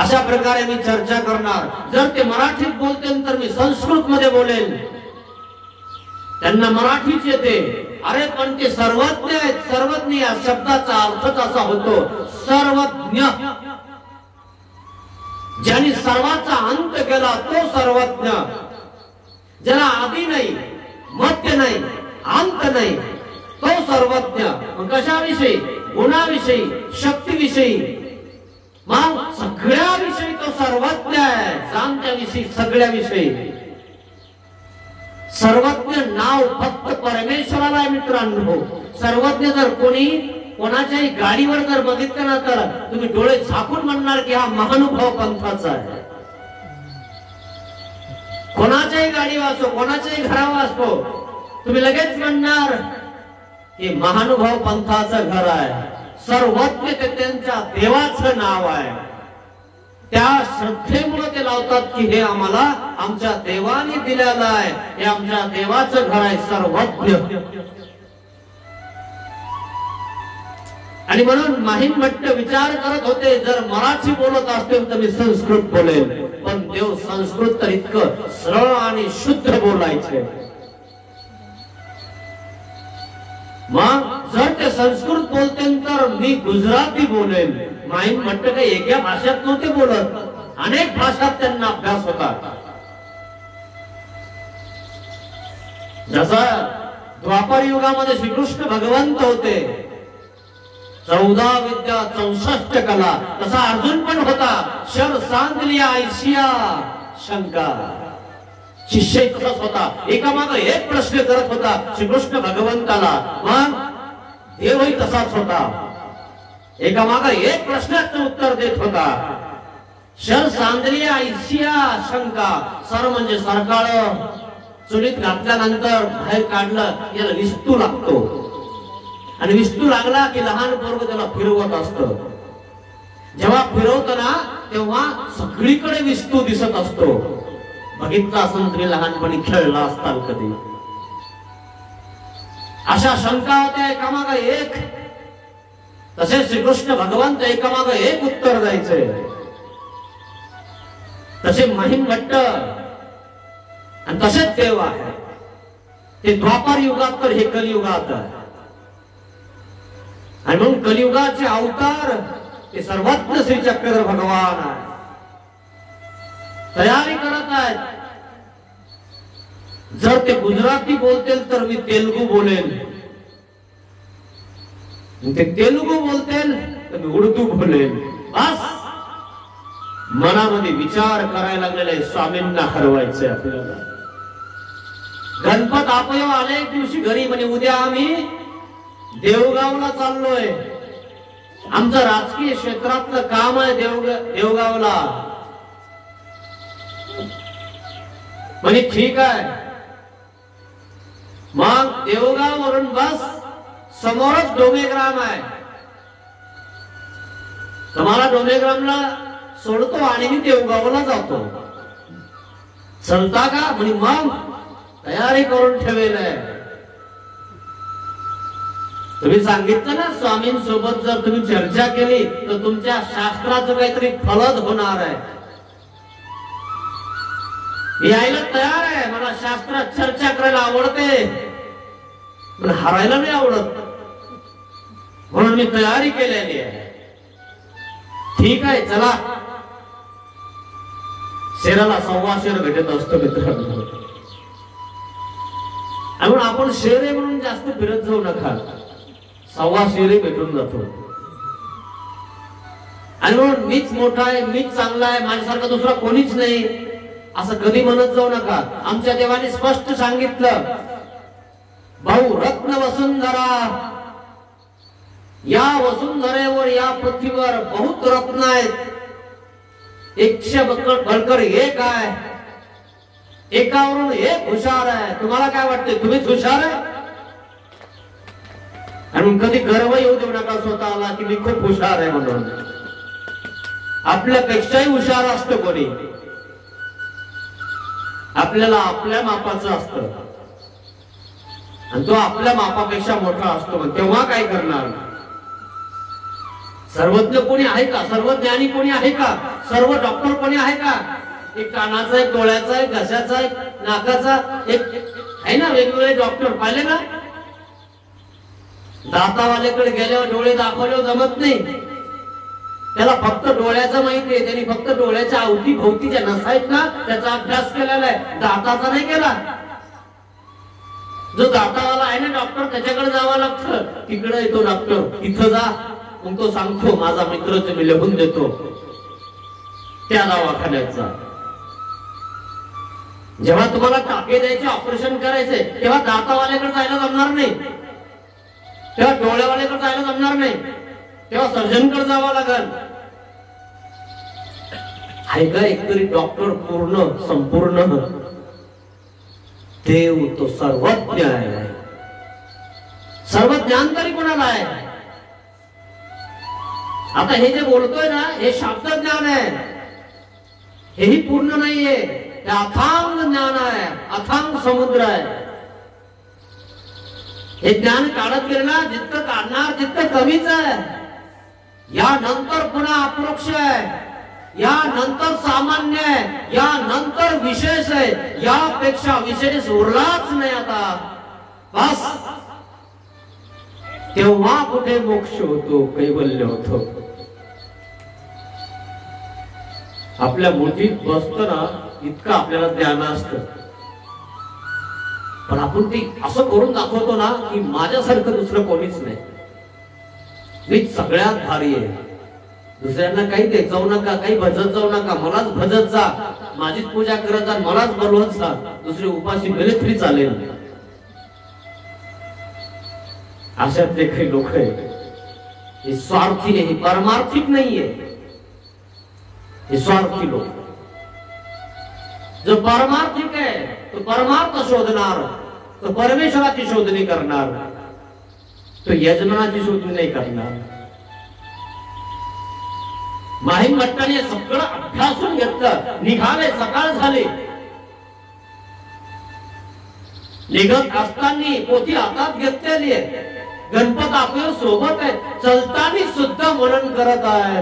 A: अशा प्रकारे मी चर्चा करणार. जर ते मराठीत बोलतील तर मी संस्कृत मध्ये बोलेल. त्यांना मराठीच येते. अरे पण ते सर्वज्ञ आहेत. सर्वज्ञ या शब्दाचा अर्थ असा होतो सर्वज्ञ. ज्यांनी सर्वाचा अंत केला तो सर्वज्ञ. ज्याला आदि नाही, मध्य नाही, अंत नाही तो सर्वज्ञ. मग कशाविषयी? गुणाविषयी, शक्तीविषयी, मग सगळ्याविषयी तो सर्वज्ञ आहे. जाणत्याविषयी, सगळ्याविषयी. सर्वज्ञ नाव फक्त परमेश्वराला आहे मित्रांनो. सर्वज्ञ जर कोणी कोणाच्याही गाडीवर जर बघितलं ना तर तुम्ही डोळे झाकून म्हणणार की हा महानुभाव पंथाचा आहे. कोणाच्याही गाडीवर असो, कोणाच्याही घरावर असो, तुम्ही लगेच म्हणणार हे महानुभाव पंथाचं घर आहे. सर्वज्ञ ते त्यांच्या देवाचं नाव आहे. त्या श्रद्धेमुळे ते लावतात की हे आम्हाला आमच्या देवाने दिलेलं आहे, हे आमच्या देवाचं घर आहे सर्वज्ञ. आणि म्हणून माहीम भट्ट विचार करत होते जर मराठी बोलत असतील तर मी संस्कृत बोलेल. पण देव संस्कृत तर इतकं सरळ आणि शुद्ध बोलायचे. मग जर ते संस्कृत बोलतील तर मी गुजराती बोलेल. माहीम भट्ट काही एका भाषेत नव्हते बोलत, अनेक भाषात त्यांना अभ्यास होता. जसा द्वापर युगामध्ये श्रीकृष्ण भगवंत होते, 14 विद्या 64 कला, तसा अर्जुन पण होता. शर सांगलिया ऐशिया शंका. शिष्य तसाच होता, एकामागं एक प्रश्न करत होता श्रीकृष्ण भगवंताला. मग देवही तसाच होता, एकामागं एक प्रश्नाचं उत्तर देत होता. शर सांद्रिया ऐशिया शंका. सर म्हणजे सरकाळ चुलीत घातल्यानंतर बाहेर काढलं याला विस्तू लागतो, आणि विस्तू लागला की लहान पोरग त्याला फिरवत असतं. जेव्हा फिरवतो ना तेव्हा सगळीकडे विस्तू दिसत असतो. बघितलं असं तुम्ही लहानपणी खेळला असताल कधी. अशा शंका होत्या एकामागं एक. तसेच श्रीकृष्ण भगवंत एकामागं एक उत्तर द्यायचे. तसे माहीम भट्ट आणि तसेच देव आहे. ते द्वापर युगात तर हे कलियुगात आहे. आणि म्हणून कलियुगाचे अवतार ते सर्वज्ञ श्री चक्रधर भगवान आहे. तयारी करत आहेत. जर ते गुजराती बोलतील तर मी तेलुगू बोलेल, ते तेलुगू बोलतील तर मी उर्दू बोलेल. बस मनामध्ये विचार करायला लागलेला स्वामींना हरवायचंय आपल्याला. गणपत आपयो आले एक दिवशी घरी म्हणे उद्या आम्ही देवगावला चाललोय. आमचं राजकीय क्षेत्रातलं काम आहे देवगावला. म्हणे ठीक आहे. मग देवगाव वरून बस समोरच डोमेग्राम आहे, तुम्हाला डोमेग्रामला सोडतो आणि मी देवगावला जातो. चलता का? म्हणे मग तयारी करून ठेवेल आहे. तुम्ही सांगितलं ना स्वामींसोबत जर तुम्ही चर्चा केली तर तुमच्या शास्त्राचं काहीतरी फलद होणार आहे. मी यायला तयार आहे, मला शास्त्रात चर्चा करायला आवडते, पण हरायला नाही आवडत, म्हणून मी तयारी केलेली आहे. ठीक आहे चला. शेराला 1.25 शेर भेटत असतो मित्रांनो. म्हणून आपण शेरे म्हणून जास्त फिरत जाऊ नका. 1.25 शेरे भेटून जातो. आणि म्हणून मीच मोठा आहे, मीच चांगला आहे, माझ्यासारखा दुसरा कोणीच नाही असं कधी म्हणत जाऊ नका. आमच्या देवाने स्पष्ट सांगितलं बहुरत्न वसुंधरा, या वसुंधरेवर या पृथ्वीवर बहुत रत्न आहेत. 100 बळकर एक आहे, एकावरून एक हुशार आहे. तुम्हाला काय वाटते, तुम्हीच हुशार आहे? आणि कधी गर्व येऊ देऊ नका स्वतःला की मी खूप हुशार आहे म्हणून. आपल्यापेक्षाही हुशार असतं कोणी. आपल्याला आपल्या मापाचं असतं आणि तो आपल्या मापापेक्षा मोठा असतो. तेव्हा काय करणार? सर्वज्ञ कोणी आहे का? सर्वज्ञानी कोणी आहे का? सर्व डॉक्टर कोणी आहे का? एक कानाचा, एक डोळ्याचा, एक घशाचा, एक नाकाचा, एक आहे ना वेगवेगळे डॉक्टर पाहिले ना. दातावाल्याकडे गेल्यावर डोळे दाखवल्यावर जमत नाही. त्याला फक्त डोळ्याचं माहिती आहे. त्यांनी फक्त डोळ्याच्या अवती भोवतीच्या नसा आहेत ना त्याचा अभ्यास केलेला आहे, दाताचा नाही केला. जो दातावाला आहे ना डॉक्टर, त्याच्याकडे जावं लागतं. तिकडे येतो डॉक्टर, तिथं जा, मग तो सांगतो माझा मित्र मी लिहून देतो त्या दवाखान्याचा. जेव्हा तुम्हाला टाके द्यायचे, ऑपरेशन करायचे, तेव्हा दातावाल्याकडे जायला जमणार नाही, तेव्हा डोळ्यावाल्याकडे जायला जमणार नाही, तेव्हा सर्जनकडे जावं लागेल. आहे का एकतरी डॉक्टर पूर्ण संपूर्ण? देव तो सर्वज्ञ आहे. सर्व ज्ञान तरी कोणाला आहे? आता हे जे बोलतोय ना हे शाब्द ज्ञान आहे, हेही पूर्ण नाहीये. हे अथांग ज्ञान आहे, अथांग समुद्र आहे. हे ज्ञान काढत गेलं ना, जितकं काढणार तितकं कमीच आहे. यानंतर पुन्हा अपरोक्ष आहे, यानंतर सामान्य आहे, यानंतर विशेष आहे. यापेक्षा विशेष उरलाच नाही आता. बस तेव्हा कुठे मोक्ष होतो, कैवल्य होतो. आपल्या मुठीत बसताना इतकं आपल्याला ज्ञान असतं, पण आपण ते असं करून दाखवतो ना की माझ्यासारखं दुसरं कोणीच नाही, मी सगळ्यात भारी आहे. दुसऱ्यांना काही देत जाऊ नका, काही भजत जाऊ नका, मलाच भजत जा, माझीच पूजा करत जा, मलाच बोलवत जा. दुसरे उपाशी गेले तरी चालेल. अशातले काही लोक आहे, हे स्वार्थी नाही, परमार्थिक नाहीये. हे स्वार्थी लोक. जो परमार्थिक आहे तो परमार्थ शोधणार, तो परमेश्वराची शोधणी करणार, तो यजमानाची शोधणी नाही करणार. माहीम भट्टाने सगळं अभ्यासून घेतलं, निघाले, सकाळ झाले. निघत असताना पोथी हातात घेतलेली आहे, गणपत आपल्या सोबत आहे, चलताना सुद्धा मनन करत आहे.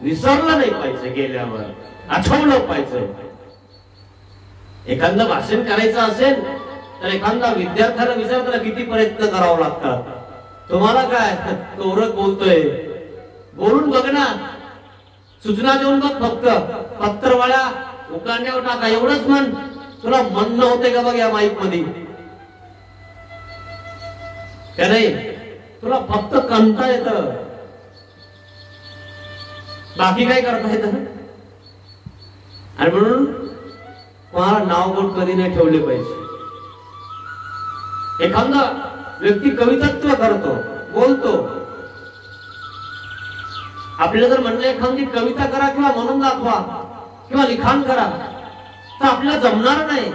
A: विसरलं नाही पाहिजे, गेल्यावर आठवलं पाहिजे. एखादं भाषण करायचं असेल तर एखादा विद्यार्थ्याला विचारताना किती प्रयत्न करावा लागतात. तुम्हाला काय, तोरक बोलतोय, बोलून बघ ना, सूचना देऊन बघ, फक्त पत्रवाळ्या उकांड्यावर टाका, एवढंच म्हण. तुला म्हणणं होते का बघ या माईक मध्ये, का नाही? तुला फक्त कंटा येत, बाकी काय करता येत? आणि म्हणून कोणाला नाव बोट कधी नाही ठेवले पाहिजे. एखादा व्यक्ती कवितत्व करतो, बोलतो, आपल्याला जर म्हणलं एखादी कविता करा किंवा म्हणून दाखवा किंवा लिखाण करा तर आपल्याला जमणार नाही.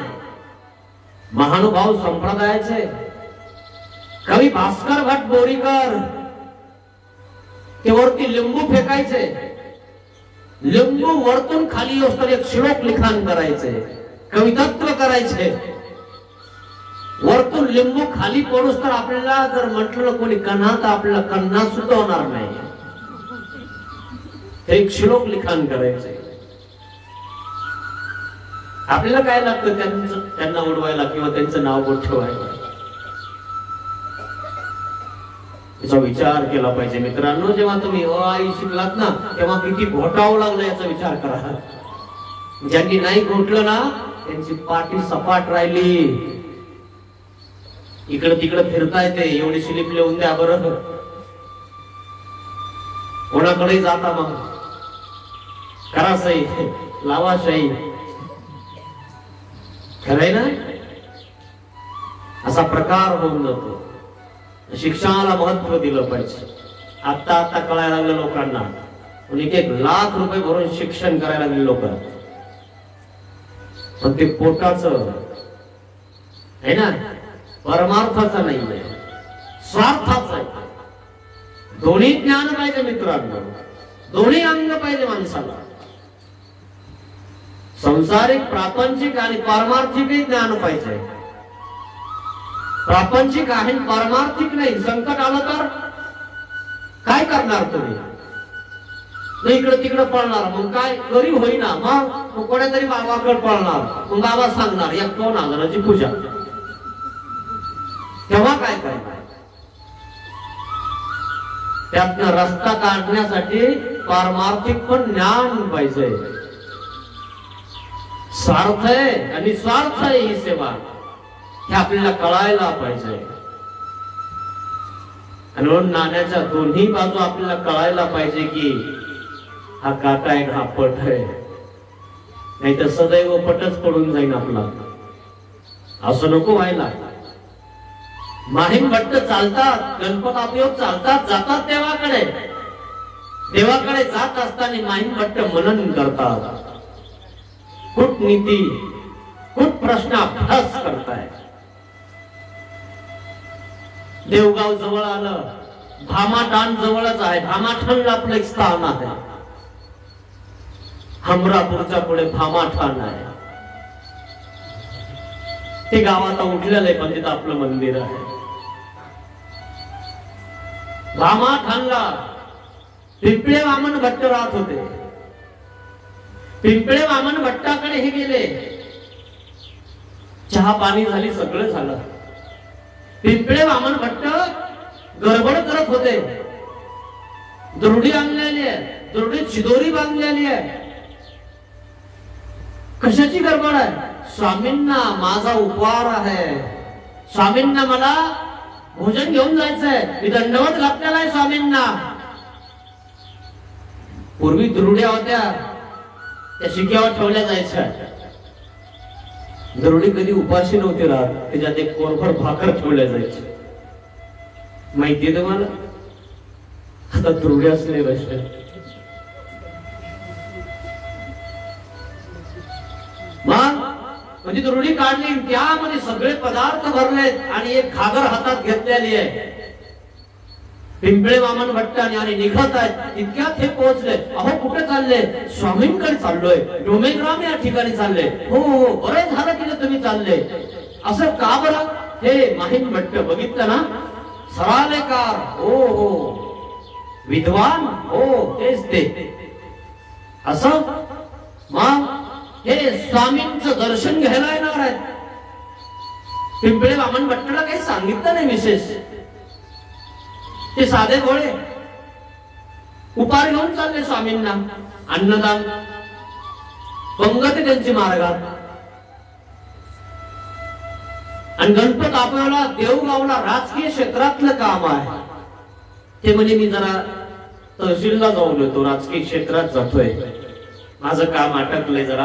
A: महानुभाव संप्रदायाचे कवी भास्कर भट बोरीकर ते वरती लिंबू फेकायचे, लिंबू वरतून खाली येऊस तर एक श्लोक लिखाण करायचे, कवितत्व करायचे. वरतून लिंबू खाली पडूस तर आपल्याला जर म्हटलं कोणी कन्हा तर आपल्याला कन्हा सुद्धा होणार नाही. एक श्लोक लिखाण करायचे. आपल्याला काय लागतं त्यांना उडवायला किंवा त्यांचं नाव बोट ठेवायला? याचा विचार केला पाहिजे मित्रांनो. जेव्हा तुम्ही आई शिकलात ना तेव्हा किती घोटावं लागलं याचा विचार करा. ज्यांनी नाही घोटलं ना त्यांची पाठी सपाट राहिली. इकडे तिकडे फिरता येते, एवढी स्लिप लिहून द्या बरं, कोणाकडे जाता मग करा सही, लावा सही, खरंय ना? असा प्रकार होऊन जातो. शिक्षणाला महत्व दिलं पाहिजे. आता आता कळायला लागलं लोकांना. 1 लाख रुपये भरून शिक्षण करायला लागले लोक. पण ते पोटाचं आहे ना, परमार्थाचं नाहीये, स्वार्थाचं आहे. दोन्ही ज्ञान पाहिजे मित्रांनो, दोन्ही अंग पाहिजे माणसाला. संसारिक, प्रापंचिक आणि पारमार्थिकही ज्ञान पाहिजे. प्रापंचिक आहे, पारमार्थिक नाही. संकट आलं तर काय करणार तुम्ही? इकडं तिकडं पळणार, मग काय गरीब होईना, मग कोणातरी बाबाकडे पळणार. मग बाबा सांगणार 1-2 पूजा. तेव्हा काय करणार? त्यातनं रस्ता काढण्यासाठी पारमार्थिक पण ज्ञान पाहिजे. स्वार्थ आहे आणि स्वार्थ आहे ही सेवा, हे आपल्याला कळायला पाहिजे. आणि म्हणून नाण्याच्या दोन्ही बाजू आपल्याला कळायला पाहिजे की हा काटा आहे, हा पट आहे. नाही तर सदैव पटच पडून जाईल आपला. असं नको व्हायला. माहीम भट्ट चालतात, गणपत अपयोग चालतात, जातात देवाकडे. देवाकडे जात असताना माहीम भट्ट मनन करतात. कूटनीती, कुठ प्रश्न अभ्यास करताय. देवगाव जवळ आलं, भामाठाण जवळच आहे. भामाठाणला आपलं एक स्थान आहे. हमरापूरच्या पुढे भामाठाण आहे. ते गावात उठलेलं आहे, पण तिथं आपलं मंदिर आहे. भामाठाणला पिंपळे वामन भट्ट राहत होते. पिंपळे वामन भट्टाकडे हे गेले. चहा पाणी झाली, सगळं झालं. पिंपळे वामन भट्ट गडबड करत होते. दुर्डी आणलेली आहे, दुर्डीत शिदोरी बांधलेली आहे. कशाची गडबड आहे? स्वामींना माझा उपवार आहे, स्वामींना मला भोजन घेऊन जायचंय, मी दंडवत लागलेला आहे स्वामींना. पूर्वी दुर्ड्या होत्या, त्या शिक्यावर ठेवल्या जायच्या. दुर्डी कधी उपाशी नव्हती राहत, त्याच्यात एक कोरभर भाकर ठेवल्या जायची. माहितीये तुम्हाला? आता दुर्डी असले रस्ते म्हणजे दुर्डी काढली, त्यामध्ये सगळे पदार्थ भरलेत आणि एक घागर हातात घेतलेली आहे. पिंपळे वामन भट्टाने आणि निघत आहेत. इतक्यात हे पोहोचले. अहो कुठे चालले? स्वामींकडे चाललोय, डोमेग्राम या ठिकाणी चालले. हो हो, बरं झालं की तुम्ही चालले. असं का बरं? हे माहीम भट्ट बघितलं ना, सरालेकार, हो हो, विद्वान, हो तेच ते. असं मग हे स्वामींचं दर्शन घ्यायला येणार आहेत. पिंपळे वामन भट्टाला काही सांगितलं नाही विशेष. ते साधे भोळे उपार घेऊन चालले स्वामींना. अन्नदान, पंगती त्यांची मार्गात. आणि गणपत आपल्याला देवगावला राजकीय क्षेत्रातलं काम आहे. ते म्हणजे मी जरा तहसीलला जाऊन येतो, राजकीय क्षेत्रात जातोय, माझं काम अटकलंय जरा,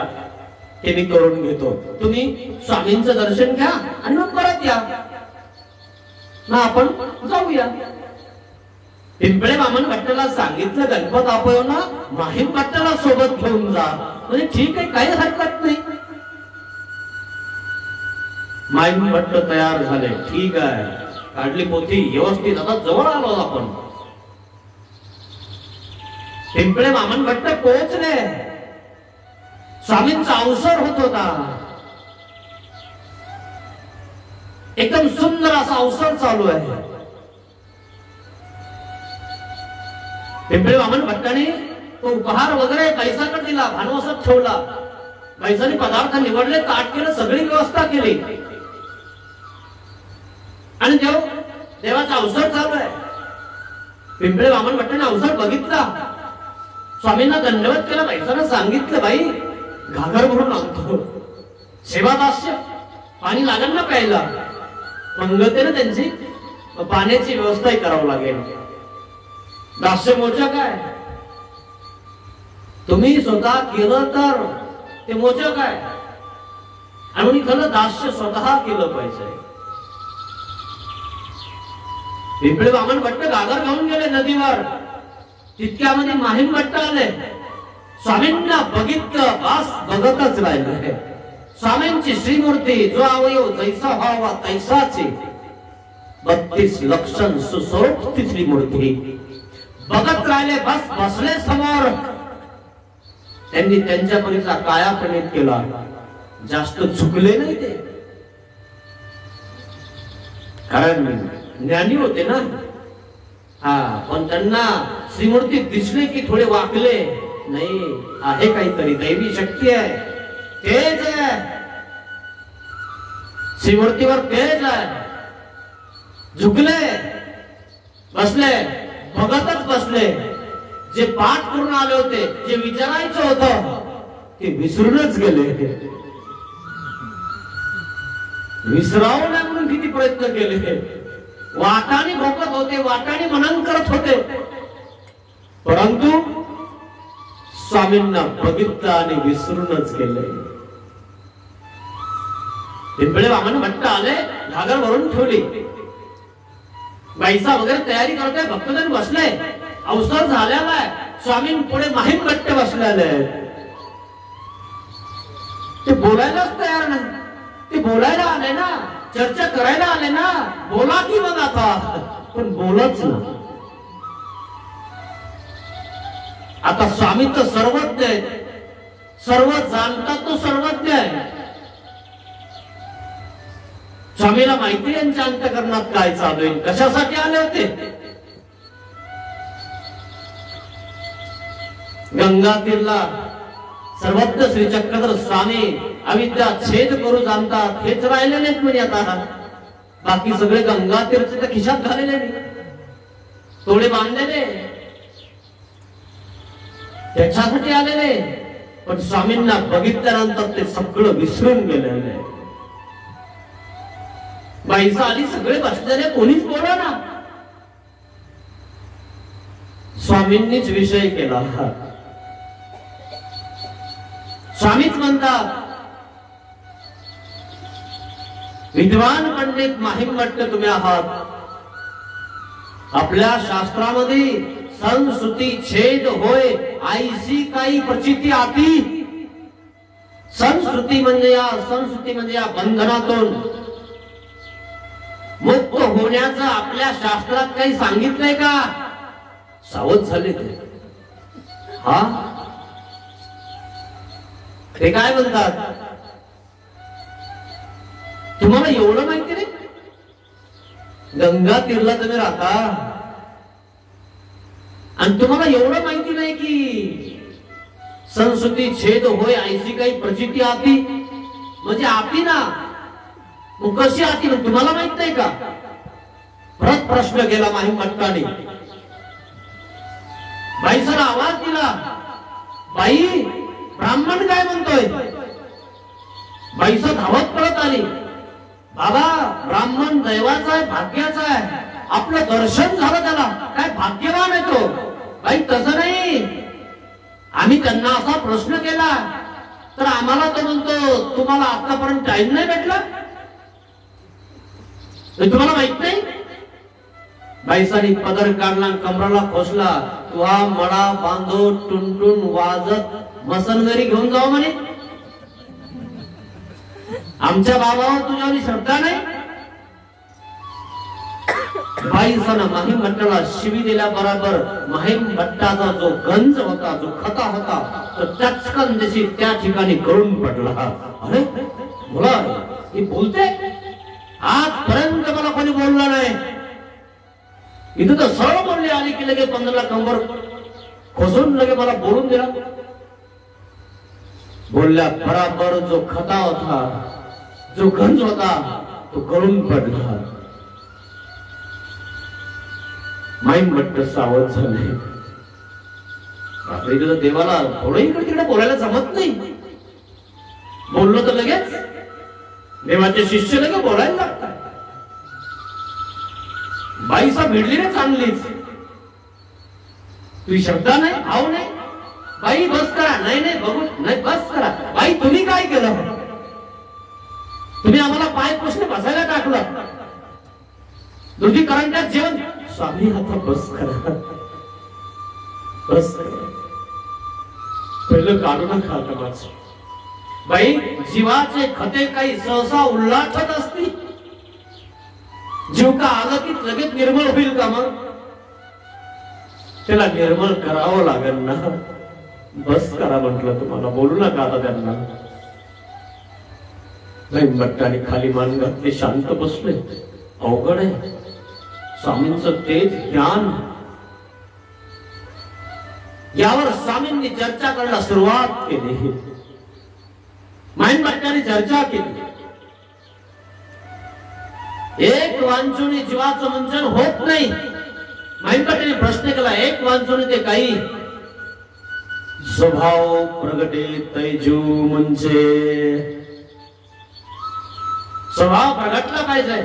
A: ते मी करून घेतो. तुम्ही स्वामींचं दर्शन घ्या आणि मग परत या ना, आपण जाऊया. पिंपळे वामन भट्टाला सांगितलं गणपत आपयोना माहीम भट्टाला सोबत घेऊन जा. म्हणजे ठीक आहे, काही हरकत नाही. माहीम भट्ट तयार झाले. ठीक आहे, काढली पोथी व्यवस्थित. आता जवळ आलो आपण. पिंपळे वामन भट्ट पोहोचले. स्वामींचा अवसर होत होता. एकदम सुंदर असा अवसर चालू आहे. पिंपळे वामन भट्टाने तो उपहार वगैरे पैसाकडे दिला, भानवसात ठेवला. पैसाने पदार्थ निवडले, ताट केलं, सगळी व्यवस्था केली. आणि देवाचा अवसर चालू आहे. पिंपळे वामन भट्टाने अवसर बघितला, स्वामींना दंडवत केला. पैसाने सांगितलं, बाई घागर भरून आणतो, सेवादास्य, पाणी लागेल ना प्यायला. पंगतीने त्यांची पाण्याची व्यवस्थाही करावं लागेल. दास्य मोचक आहे, तुम्ही स्वतः केलं तर ते मोचक आहे. आणि खरं दास्य स्वतः केलं पाहिजे. पिंपळे वामन भट्ट गागर घेऊन गेले नदीवर. तितक्यामध्ये माहीम भट्ट आले. स्वामींना बघितलं, बास बघतच राहिले. स्वामींची श्रीमूर्ती जो अवयव जैसा व्हावा तैसाची 32 लक्षण सुस्वरूप तिसरी मूर्ती बघत राहिले. बस बसले समोर. त्यांनी त्यांच्या परीचा कायापलट केला. जास्त झुकले नाही ते, कारण ज्ञानी होते ना. हा, पण त्यांना श्रीमूर्ती दिसले की थोडे वाकले. नाही, आहे काहीतरी दैवी शक्ती आहे, तेज आहे श्रीमूर्तीवर, तेज आहे. झुकले, बसले, बघतच बसले. जे पाठ करून आले होते, जे विचारायचं होतं ते विसरूनच गेले. विसरावं नाही म्हणून किती प्रयत्न केले. वाटाने भोगत होते, वाटाने मनन करत होते, परंतु स्वामींना बघितलं आणि विसरूनच गेले. पिंपळे वामन भट्ट आले, घागर भरून ठेवली. बाईसा वगैरे तयारी करते, भक्तजन बसले. अवसर झालेला आहे. स्वामी पुढे माहीम भट्ट बसलेले. ते बोलायलाच तयार नाही. ते बोलायला आले ना, चर्चा करायला आले ना, बोला की मग आता, पण बोलच ना. आता स्वामी तर सर्वज्ञ आहे, सर्व जाणतात, तो सर्वज्ञ आहे. स्वामीला माहिती यांच्या अंतःकरणात काय चालू आहे, कशासाठी आले होते. गंगातीरला सर्वज्ञ श्री चक्रधर स्वामी अविद्या छेद करू जाणतात, हेच राहिले नाहीत म्हणे. आता बाकी सगळे गंगातीरचे तर खिशात घालेले नाही, तोडे बांधलेले, त्याच्यासाठी आलेले. पण स्वामींना बघितल्यानंतर ते सगळं विसरून गेलेले. बाईसा आली, सगळे बसलेले, कोणीच बोला ना. स्वामींनीच विषय केला. स्वामीच म्हणतात, विद्वान पंडित माहीम भट्ट तुम्ही आहात. आपल्या शास्त्रामध्ये संस्कृती छेद होय ऐसी काही प्रचिती आती. संस्कृती म्हणजे या बंधनातून मुक्त होण्याचं आपल्या शास्त्रात काही सांगितलंय का. सावध झाले ते. हा, ते काय म्हणतात, तुम्हाला एवढं माहिती नाही. गंगा तीरला तुम्ही राहता आणि तुम्हाला एवढं माहिती नाही की संस्कृती छेद होय ऐसी काही प्रचिती आती. म्हणजे आती ना, मग कशी आती तुम्हाला माहित नाही का. परत प्रश्न केला माहीम भट्टाने. बाईसाला आवाज दिला, बाई ब्राह्मण काय म्हणतोय. बाईसा धावत पळत आली. बाबा, ब्राह्मण दैवाचा आहे, भाग्याचा आहे. आपलं दर्शन झालं त्याला, काय भाग्यवान आहे तो. बाई तसं नाही, आम्ही त्यांना असा प्रश्न केला तर आम्हाला तो म्हणतो तुम्हाला आतापर्यंत टाइम नाही भेटला, तुम्हाला माहित नाही. बाईसानी पदर काढला, कमराला खोसला. तुहा मळा बांधो टुनटुन वाजत मसनगरी घेऊन जाऊ म्हणे. आमच्या बाबावर तुझ्यावर श्रद्धा नाही. बाईसानं माहीम भट्टाला शिवी दिल्या बरोबर माहीम भट्टाचा जो गंज होता, जो खता होता, तो चटकन जशी त्या ठिकाणी गळून पडला. अरे बोला, ही बोलते. आजपर्यंत मला कोणी बोलला नाही. इथं तर सरळ बोलली, आली की लगे 15 कंबर खोसून लगे मला बोलून दिला. बोलल्या बराबर जो खता होता, जो गंज होता, तो गळून पडला. माहीम भट्ट सावध झाले. आपल्या इथं देवाला थोडं इकडे तिकडे बोलायला जमत नाही. बोललो तर लगेच देवाचे शिष्य लगे बोलायला लागतात. बाईसा भिडली रे चांगलीच. तुझी श्रद्धा नाही, भाव नाही. बाई बस करा. नाही नाही बघू नाही, बस करा. बाई तुम्ही काय केलं, तुम्ही आम्हाला पाय पुसणे बसायला टाकलं. दुधी करंट्यात जेवण. स्वामी आता बस करा, बस करा, पहिलं काढू नका आता माझं. बाई, जीवाचे खते काही सहसा उल्लाटत असतील. जीव का आला की लगेच निर्मळ होईल का? मग त्याला निर्मळ करावं लागेल ना. बस करा म्हटलं तुम्हाला, बोलू नका आता त्यांना. भट्टाने खाली मान घातली, शांत बसले. अवघड आहे स्वामींचं तेज ज्ञान. यावर स्वामींनी चर्चा करायला सुरुवात केली. भट्टाने चर्चा केली. एक वांचुनी जीवाचं मंचन होत नाही. भट्टाने प्रश्न केला, एक वांचुनी ते काही स्वभाव प्रगटे तैजू म्हणजे स्वभाव प्रगटला पाहिजे.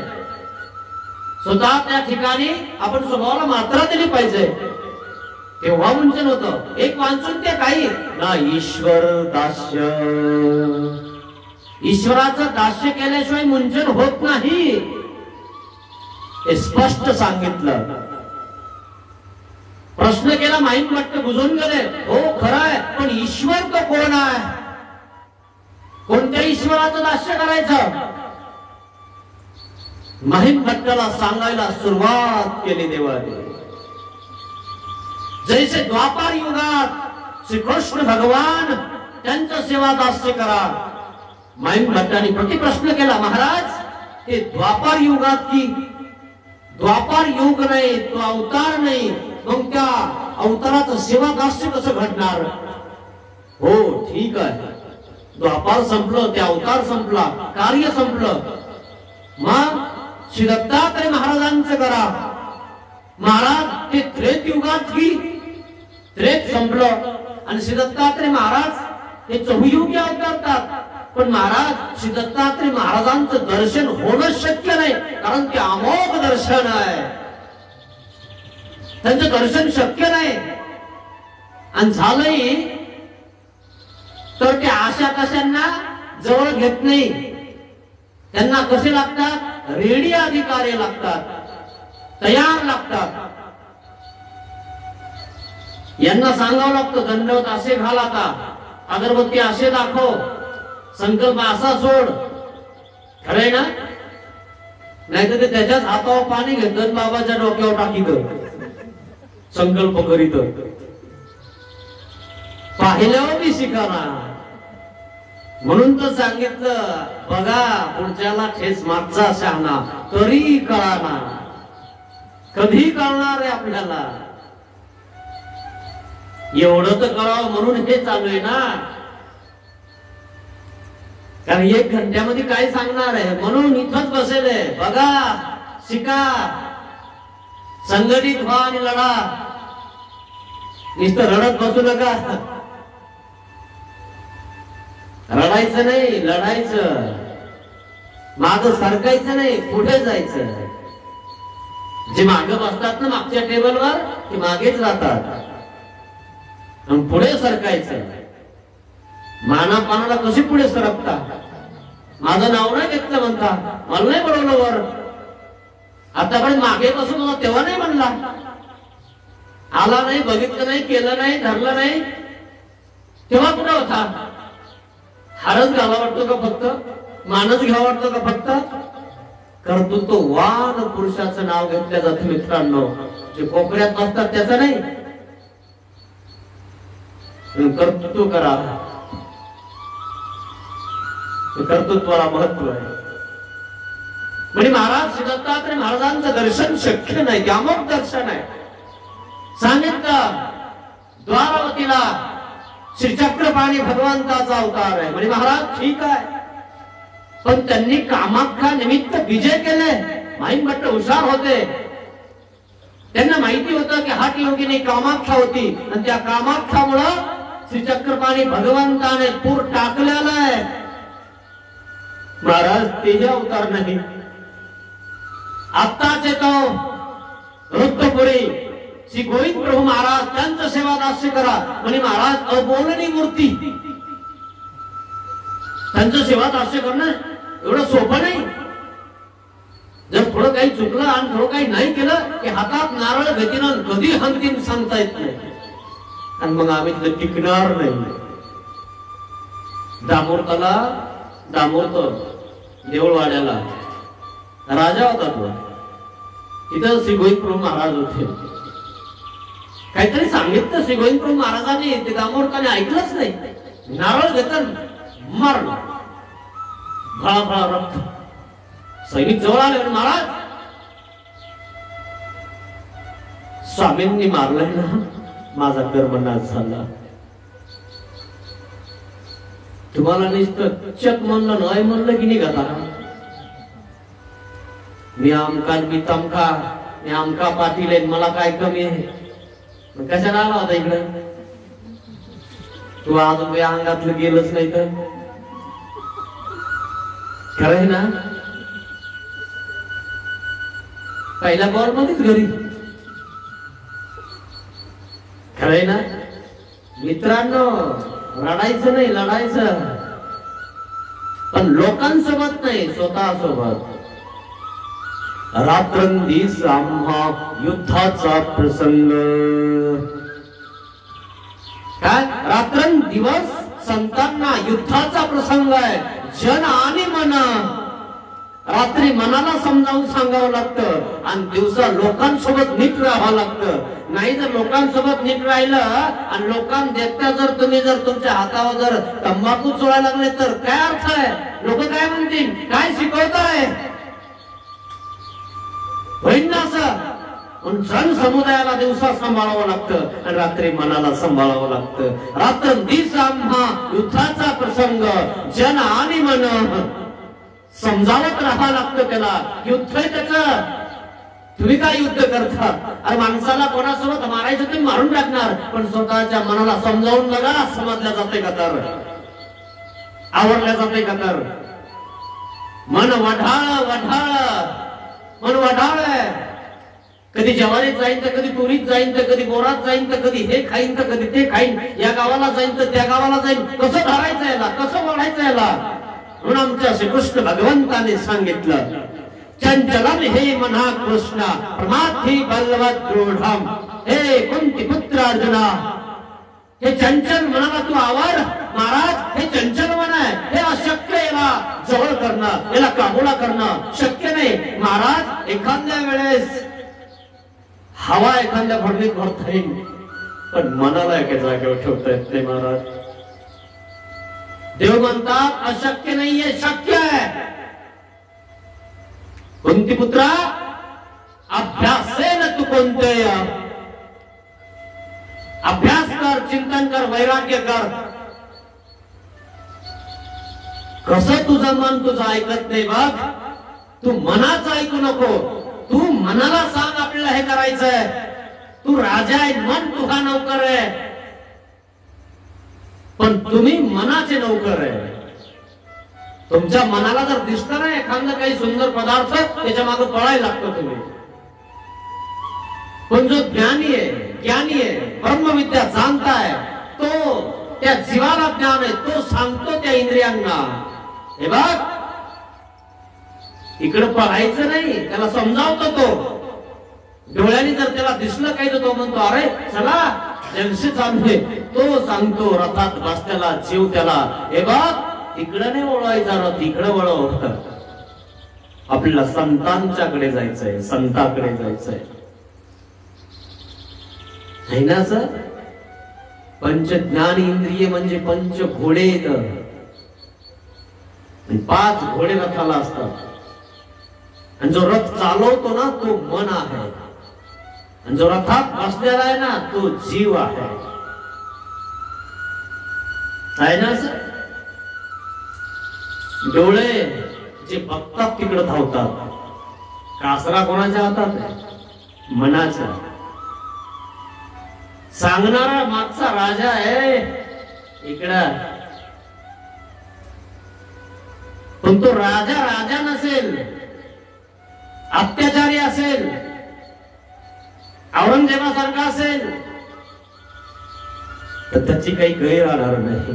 A: स्वतः त्या ठिकाणी आपण स्वभावाला मात्रा दिली पाहिजे, तेव्हा मुंचन होतं. एक वांचून ते काही ना ईश्वर दास्य. ईश्वराचं दास्य केल्याशिवाय मुंचन होत नाही, हे स्पष्ट सांगितलं. प्रश्न केला, भट्ट बुजून गेले. हो खरं आहे, पण ईश्वर तो कोण आहे? कोणत्या ईश्वराचं दास्य करायचं? भट्टाला सांगायला सुरुवात केली देवाने. जैसे द्वापार युगात श्रीकृष्ण भगवान त्यांचं सेवा दास्य करा. भट्टाने प्रतिप्रश्न केला, महाराज ते द्वापार युगात की द्वापार युग नाही, तो अवतार नाही, मग त्या अवताराचं सेवा दास्य कसं घडणार? हो ठीक आहे, द्वापार संपलं, ते अवतार संपला, कार्य संपलं. मग श्री दत्तात्रय महाराजांचं करा. महाराज ते त्रेत युगात की त्रेत संपलं आणि श्री दत्तात्रय महाराज ते चहुयुगी अवतरतात. पण महाराज श्री दत्तात्रय महाराजांचं दर्शन होणं शक्य नाही, कारण ते अमोघ दर्शन आहे, त्यांचं दर्शन शक्य नाही. आणि झालंही तर ते आशा कशांना जवळ घेत नाही. त्यांना कसे लागतात? रेडी अधिकारी लागतात, तयार लागतात. यांना सांगावं लागतं, दंडवत असे घाल, आता अगरबत्ती असे दाखव, संकल्प असा सोड. खरंय ना? नाही तर ते त्याच्याच हातावर पाणी घेत बाबाच्या डोक्यावर टाकीत संकल्प करीत. पाहिल्यावर मी शिकाना. म्हणून तर सांगितलं, बघा पुढच्याला ठेस मागचा शहाणा, तरी कळाना. कधी कळणार आहे आपल्याला? एवढं तर कळावं म्हणून हे चालू आहे ना. कारण 1 घंट्यामध्ये काय सांगणार आहे, म्हणून इथंच बसेल आहे. बघा, शिका, संघटित व्हा आणि लढा. नुसतं रडत बसू नका. रडायचं नाही, लढायचं. मागं सरकायचं नाही, पुढे जायचं. जे मागे बसतात ना मागच्या टेबलवर, ते मागेच राहतात. पुढे सरकायचं. मानापानाला कशी पुढे सरकता? माझं नाव नाही घेतलं म्हणता, मला नाही बोलवलं वर. आतापर्यंत मागे बसून होता तेव्हा नाही म्हणला, आला नाही, बघितलं नाही, केलं नाही, धरलं नाही, तेव्हा कुठे होता? हारच घाला वाटतो का फक्त? मानच घ्यावा वाटतो का फक्त? कर्तृत्ववान पुरुषाचं नाव घेतलं जातं मित्रांनो. जे कोपऱ्यात बसतात त्याचं नाही, कर्तृत्व करा. कर्तृत्वाला महत्व आहे. म्हणजे महाराज श्री दत्तात्रय महाराजांचं दर्शन शक्य नाही, त्यामुळे दर्शन आहे. सांगितलं द्वारावतीला श्री चक्रपाणी भगवंताचा अवतार आहे. म्हणजे महाराज ठीक आहे, पण त्यांनी कामाख्या निमित्त विजय केले. भट्ट हुशार होते, त्यांना माहिती होतं की हात योगिनी कामाख्या होती, आणि त्या कामाख्यामुळं श्री चक्रपाणी भगवंताने पूर टाकलेला आहे. महाराज तेही अवतार नाही. आत्ताच तो रुद्रपुरी श्री गोविंद प्रभू महाराज त्यांचं सेवा दास्य करा. म्हणजे महाराज अबोलणी मूर्ती, त्यांचं सेवा दास्य करणं एवढं सोपं नाही. जर थोडं काही चुकलं आणि थोडं काही नाही केलं की हातात नारळ गतीनं कधी अंतिम सांगता येत नाही आणि मग आम्ही तिथे टिकणार नाही. दामोर्त देऊळवाड्याला राजा होता तो. तिथं श्री गोविंदप्रभू महाराज होते. काहीतरी सांगितलं श्री गोविंदप्रभू महाराजांनी, ते दामोदराने ऐकलंच नाही. नारळ घेतलं मारलं, भळा रक्त. सैनिक जवळ आले, महाराज स्वामींनी मारलंय ना, माझा कर्म नाश झाला. तुम्हाला नुसतं चक म्हणलं नाही म्हणलं की निघाला. मी आमका मी तमका मी आमका पाटील आहे, मला काय कमी आहे. कशाला आला होता इकडे? तू अजून या अंगातलं गेलंच नाही तर खरंय ना. पहिल्या बॉल मध्येच घरी. खरंय ना मित्रांनो, रडायचं नाही, लढायचं, पण लोकांसोबत नाही, स्वतःसोबत. रात्रंदिवस आम्हा युद्धाचा प्रसंग. काय रात्रंदिवस संतांना युद्धाचा प्रसंग आहे. जन आणि मन. रात्री मनाला समजावून सांगावं लागतं आणि दिवसा लोकांसोबत नीट राहावं लागतं. नाही जर लोकांसोबत नीट राहिलं आणि लोकांदेखता जर तुम्ही जर तुमच्या हातावर जर तंबाखू चोळायला लागले तर काय अर्थ आहे? लोक काय म्हणतील, काय शिकवताय? होईल ना असं. जन समुदायाला दिवसा सांभाळावं लागतं आणि रात्री मनाला सांभाळावं लागतं. रात्रंदिवस आम्हा युद्धाचा प्रसंग. जन आणि मन समजावत राहावं लागतं. त्याला युद्ध आहे त्याचं. तुम्ही काय युद्ध करता? अरे माणसाला कोणासोबत मारायचं तुम्ही मारून टाकणार, पण स्वतःच्या मनाला समजावून बघा, समजल्या जाते का तर, आवडल्या जाते का तर. मन वढाळ आहे. कधी ज्वारीत जाईन तर कधी तुरीत जाईन तर कधी बोरात जाईन तर कधी हे खाईन तर कधी ते खाईन. या गावाला जाईन तर त्या गावाला जाईन. कसं धरायचं याला, कसं वाढायचं याला. म्हणून आमच्या श्रीकृष्ण भगवंताने सांगितलं, चंचलम हे मना कृष्ण प्रमाथी बलवत दृढम. हे कुंती पुत्र अर्जुना, हे चंचल मनाला तू आवड. महाराज हे चंचल मन आहे, हे अशक्य. याला जवळ करणं, याला काबूला करणं शक्य नाही. महाराज एखाद्या वेळेस हवा एखाद्या फडणीत भरता येईल, पण मनाला एका जागेवर ठेवता येत नाही. महाराज देव म्हणतात अशक्य नाहीये, शक्य आहे. कुंती पुत्रा अभ्यासेन तू कोणते, अभ्यास कर, चिंतन कर, वैराग्य कर. कसं तुझं मन तुझं ऐकत नाही बघ. तू मनाचं ऐकू नको. तू मनाला सांग आपल्याला हे करायचंय. तू राजा आहे, मन तुझा नौकर आहे, पण तुम्ही मनाचे नौकर आहे. तुमच्या मनाला जर दिसतं ना एखादं काही सुंदर पदार्थ, त्याच्या मागे पळायला लागतो तुम्ही. पण जो ज्ञानी आहे, ब्रह्मविद्या जाणताय, तो त्या जीवाला ज्ञान आहे, तो सांगतो त्या इंद्रियांना, हे बघ इकडं पळायचं नाही. त्याला समजावतो तो. डोळ्याने जर त्याला दिसलं काही तर तो म्हणतो अरे चला जलशी चालले. तो सांगतो रथात बसल्याला जीव त्याला, हे बघ इकडं नाही वळवायचा रथ, इकडं वळव. आपल्याला संतांच्याकडे जायचंय, संताकडे जायचंय. आहे ना सर. पंच ज्ञान इंद्रिय म्हणजे पंच घोडे आहेत. 5 घोडे रथाला असतात. आणि जो रथ चालवतो ना तो मन आहे, आणि जो रथात बसलेला आहे ना तो जीव आहे. ना सर. डोळे जे बघतात तिकडे धावतात. कासरा कोणाच्या हातात आहे? मनाच्या. सांगणारा मागचा राजा आहे इकडं, पण तो राजा नसेल, अत्याचारी असेल, औरंगजेबासारखा असेल तर त्याची काही गैर राहणार नाही.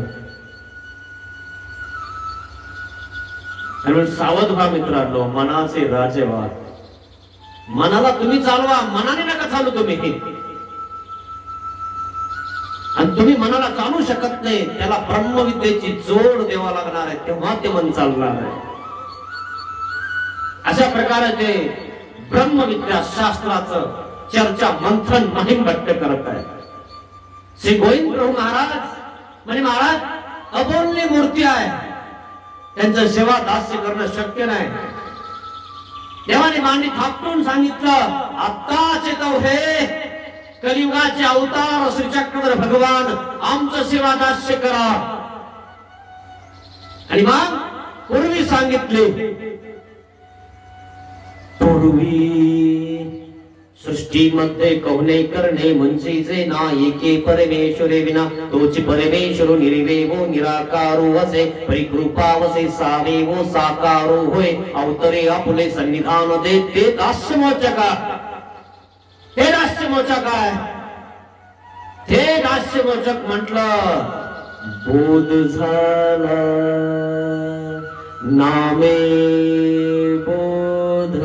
A: म्हणून सावध व्हा मित्रांनो, मनाचे राजे व्हा. मनाला तुम्ही चालवा, मनाने नका चालू तुम्ही. आणि तुम्ही मनाला चालू शकत नाही, त्याला ब्रह्मविद्येची जोड द्यावा लागणार आहे, तेव्हा ते मन चालणार आहे. अशा प्रकारे ते ब्रह्मविद्या शास्त्राचं चर्चा मंथन महिम भट्ट करत आहे. श्री गोविंद प्रभू महाराज म्हणजे महाराज अबोलनी मूर्ती आहे, त्यांचं सेवा दास्य करणं शक्य नाही. देवाने मांडी थापटून सांगितलं, आता चेतव हे कलियुगाचे अवतार श्री चक्रधर भगवान, आमचं सेवा दास्य करा. आणि मग पूर्वी सांगितले, पूर्वी सृष्टीमध्ये कवने करणे म्हणजे जे ना एके परमेश्वरे विना, तोच परमेश्वर निर्वेवो निराकारो असे, परिकृपा वसे सावेवो साकारो होय, अवतरे आपुले सन्निधान दे ते दास्यमोचका. हे दास्यमोचक आहे, ते दास्यमोचक म्हटलं. बोध झाला नामे बोध,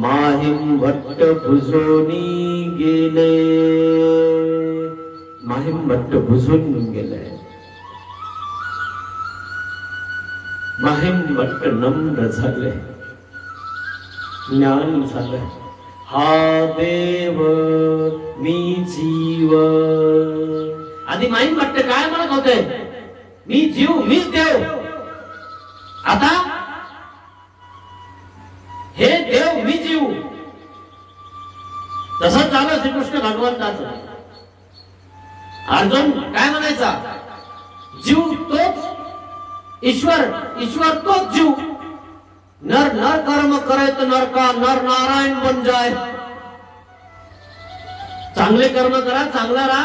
A: माहिम भट्ट बुजोनी गेले. माहिम भट्ट बुजून गेले. माहिम भट्ट नम्र झाले, ज्ञान झालं. हा देव मी जीव. आधी माहिम भट्ट काय म्हणत होते, मी जीव मीच देव. आता हे देव मी जीव. तसंच झालं श्रीकृष्ण भगवंताचं. अर्जुन काय म्हणायचा, जीव तोच ईश्वर, ईश्वर तोच जीव. नर नर कर्म करे तो नर का नर नारायण बन जाए. चांगले कर्म करा, चांगला राहा,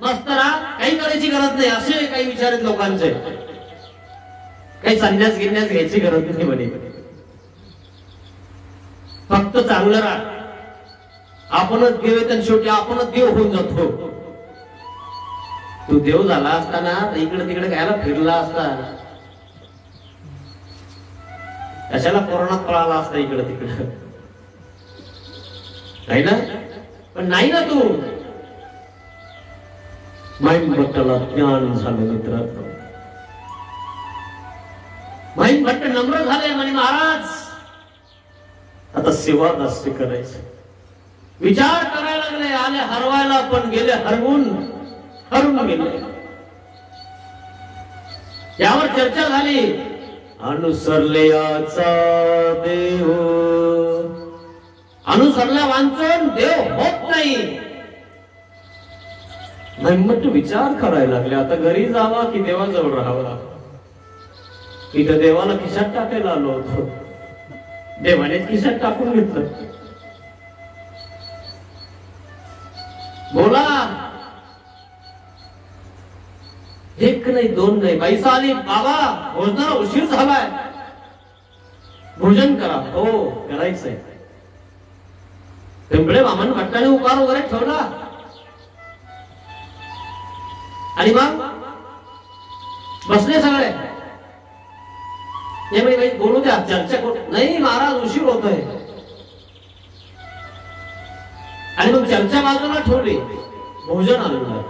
A: मस्त राहा, काही करायची गरज नाही असे काही विचार आहेत लोकांचे. काही संन्यास गिन्यास घ्यायची गरज नाही म्हणे, फक्त चांगलं राहा. आपणच देव आहे, शेवटी आपणच देव होऊन जातो. तू देव झाला असताना इकडे तिकडे खायला फिरला असता, कशाला कोरोनात पळाला असता इकडे तिकडे, नाही ना. पण नाही ना तू. माहिम भट्टाला ज्ञान झालं मित्रांनो. माहिम भट्ट नम्र झाले म्हणे, महाराज आता सेवा दास्य करायचं. विचार करायला लागले, आले हरवायला पण गेले हरवून गेले. यावर चर्चा झाली. अनुसरल्याचा देव, अनुसरल्या वांचून देव होत नाही. मग विचार करायला लागले, आता घरी जावा की देवाजवळ राहावा. इथं देवाला खिशात टाकायला आलो होतो, देवाने खिशात टाकून घेतलं. बोला, एक नाही दोन नाही, पैसा आली, बाबा भोजनाला उशीर झालाय, भोजन करा. हो करायचंय. पिंपळे वामन भट्टाने उकार वगैरे ठेवला. आणि मग बसले सगळे. बाई बोलू द्या, चर्चा करू. नाही महाराज उशीर होतोय. आणि मग चर्चा बाजूला ठेवली. भोजन आणलं,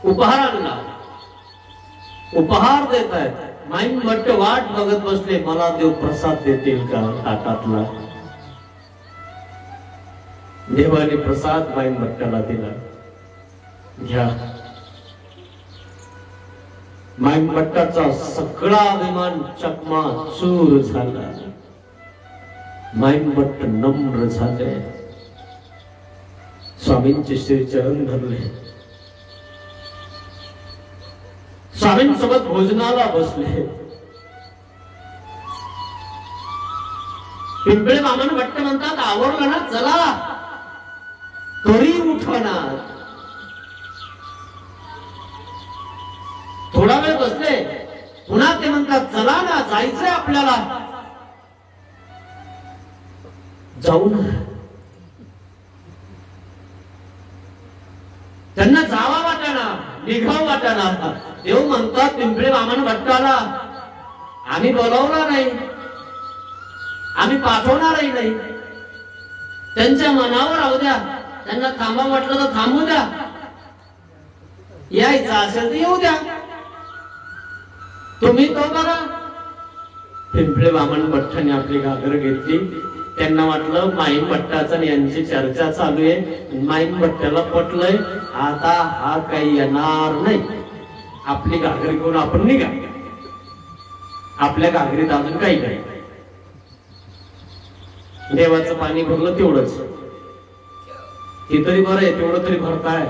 A: उपहार आणला, उपहार देत आहेत. माहिम भट्ट वाट बघत बसले, मला देव प्रसाद देतील का ताटातला. देवाने प्रसाद माहिम भट्टाला दिला. घ्या. माहिम भट्टाचा सगळा अभिमान चकमा चूर झाला. माहिम भट्ट नम्र झाले, स्वामींचे श्री चरण धरले, स्वामींसोबत भोजनाला बसले. पिंपळे वामन भट्ट म्हणतात, आवरलं ना, चला. तरी उठवणार. थोडा वेळ बसले, पुन्हा ते म्हणतात, चला ना, जायचंय आपल्याला. जाऊ ना. त्यांना जावा वाटाणा, निघाव वाटाणा. देव म्हणतात पिंपळे वामन भट्टाला, आम्ही बोलावला नाही, आम्ही पाठवणारही नाही. त्यांच्या मनावर राहू द्या. त्यांना थांबा म्हटलं तर थांबू द्या. यायचं असेल तर येऊ द्या. तुम्ही तो बघा. पिंपळे वामन भट्टाने आपली घागर घेतली. त्यांना वाटलं माईन भट्टाचं यांची चर्चा चालू आहे. माईन भट्टाला पटलंय आता हा काही येणार नाही. आपली घागर घेऊन आपण निघा. आपल्या घागरीत अजून काही नाही. देवाचं पाणी भरलं तेवढंच. ते तरी बरं आहे. तेवढं तरी भरताय.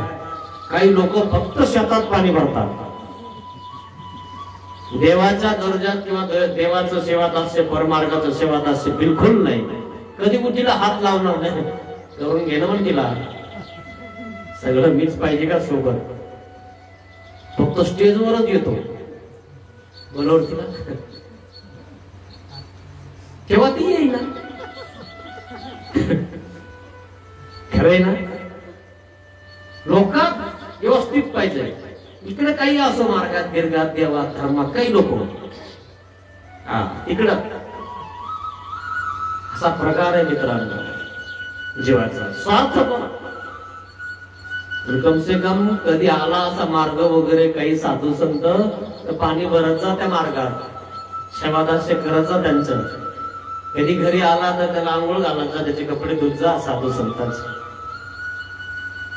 A: काही लोक फक्त शेतात पाणी भरतात. देवाच्या दर्जात किंवा देवाचं सेवादास्य परमार्गाचं सेवादास्य बिलकुल नाही. कधी कुठीला हात लावणार नाही. करून घेणं पण तिला सगळं मीच पाहिजे का सोबत. फक्त स्टेजवरच येतो बरोबर तिला. तेव्हा ती येईल ना. खरंय ना. लोक व्यवस्थित पाहिजे. इकडे काही असो मार्गात गिरगात देवात धर्मात काही लोक इकडं असा प्रकार आहे मित्रांनो जीवाचा. स्वार्थपणा. कम से कम कधी आला असा मार्ग वगैरे काही साधू संत तर पाणी भरायचा त्या मार्गात. सेवादास्य करायचा त्यांचं. कधी घरी आला तर त्याला आंघोळ घालायचा. त्याचे कपडे धुत जा साधू संतांचे.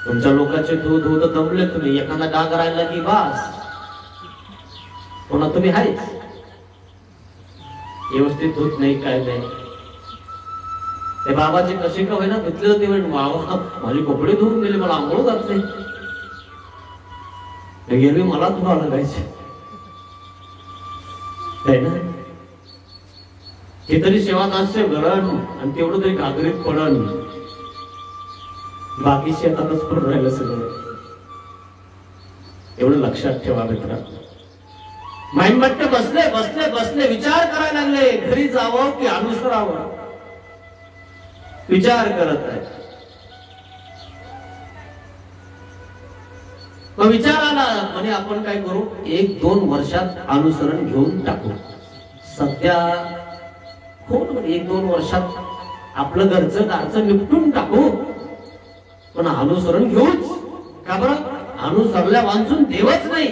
A: तुमच्या लोकांचे धू तर दमले तुम्ही. एखादा डाग राहिला की बास पुन्हा तुम्ही आहेच. व्यवस्थित धुत नाही काय नाही. ते बाबाचे कसे का होईना धुतले होते. बाबा माझे कपडे धुवून गेले. मला आंघोळ घातले. गेले मला धुवा लागायचे ना. ते तरी सेवादास्य घरण आणि तेवढं तरी घागरीत पडण. बाकी शेतातच पडून राहिलं सगळं. एवढं लक्षात ठेवा मित्रांनो. माईनभट्ट बसले बसले बसले विचार करायला लागले. घरी जावं की अनुसरावं विचार करत आहे. मग विचार आला म्हणे आपण काय करू. 1-2 वर्षात अनुसरण घेऊन टाकू. सध्या हो 1-2 वर्षात आपलं घरचं दारचं निपटून टाकू. पण अनुसरण घेऊच. का बरं. अनुसरल्या वांचून देवच नाही.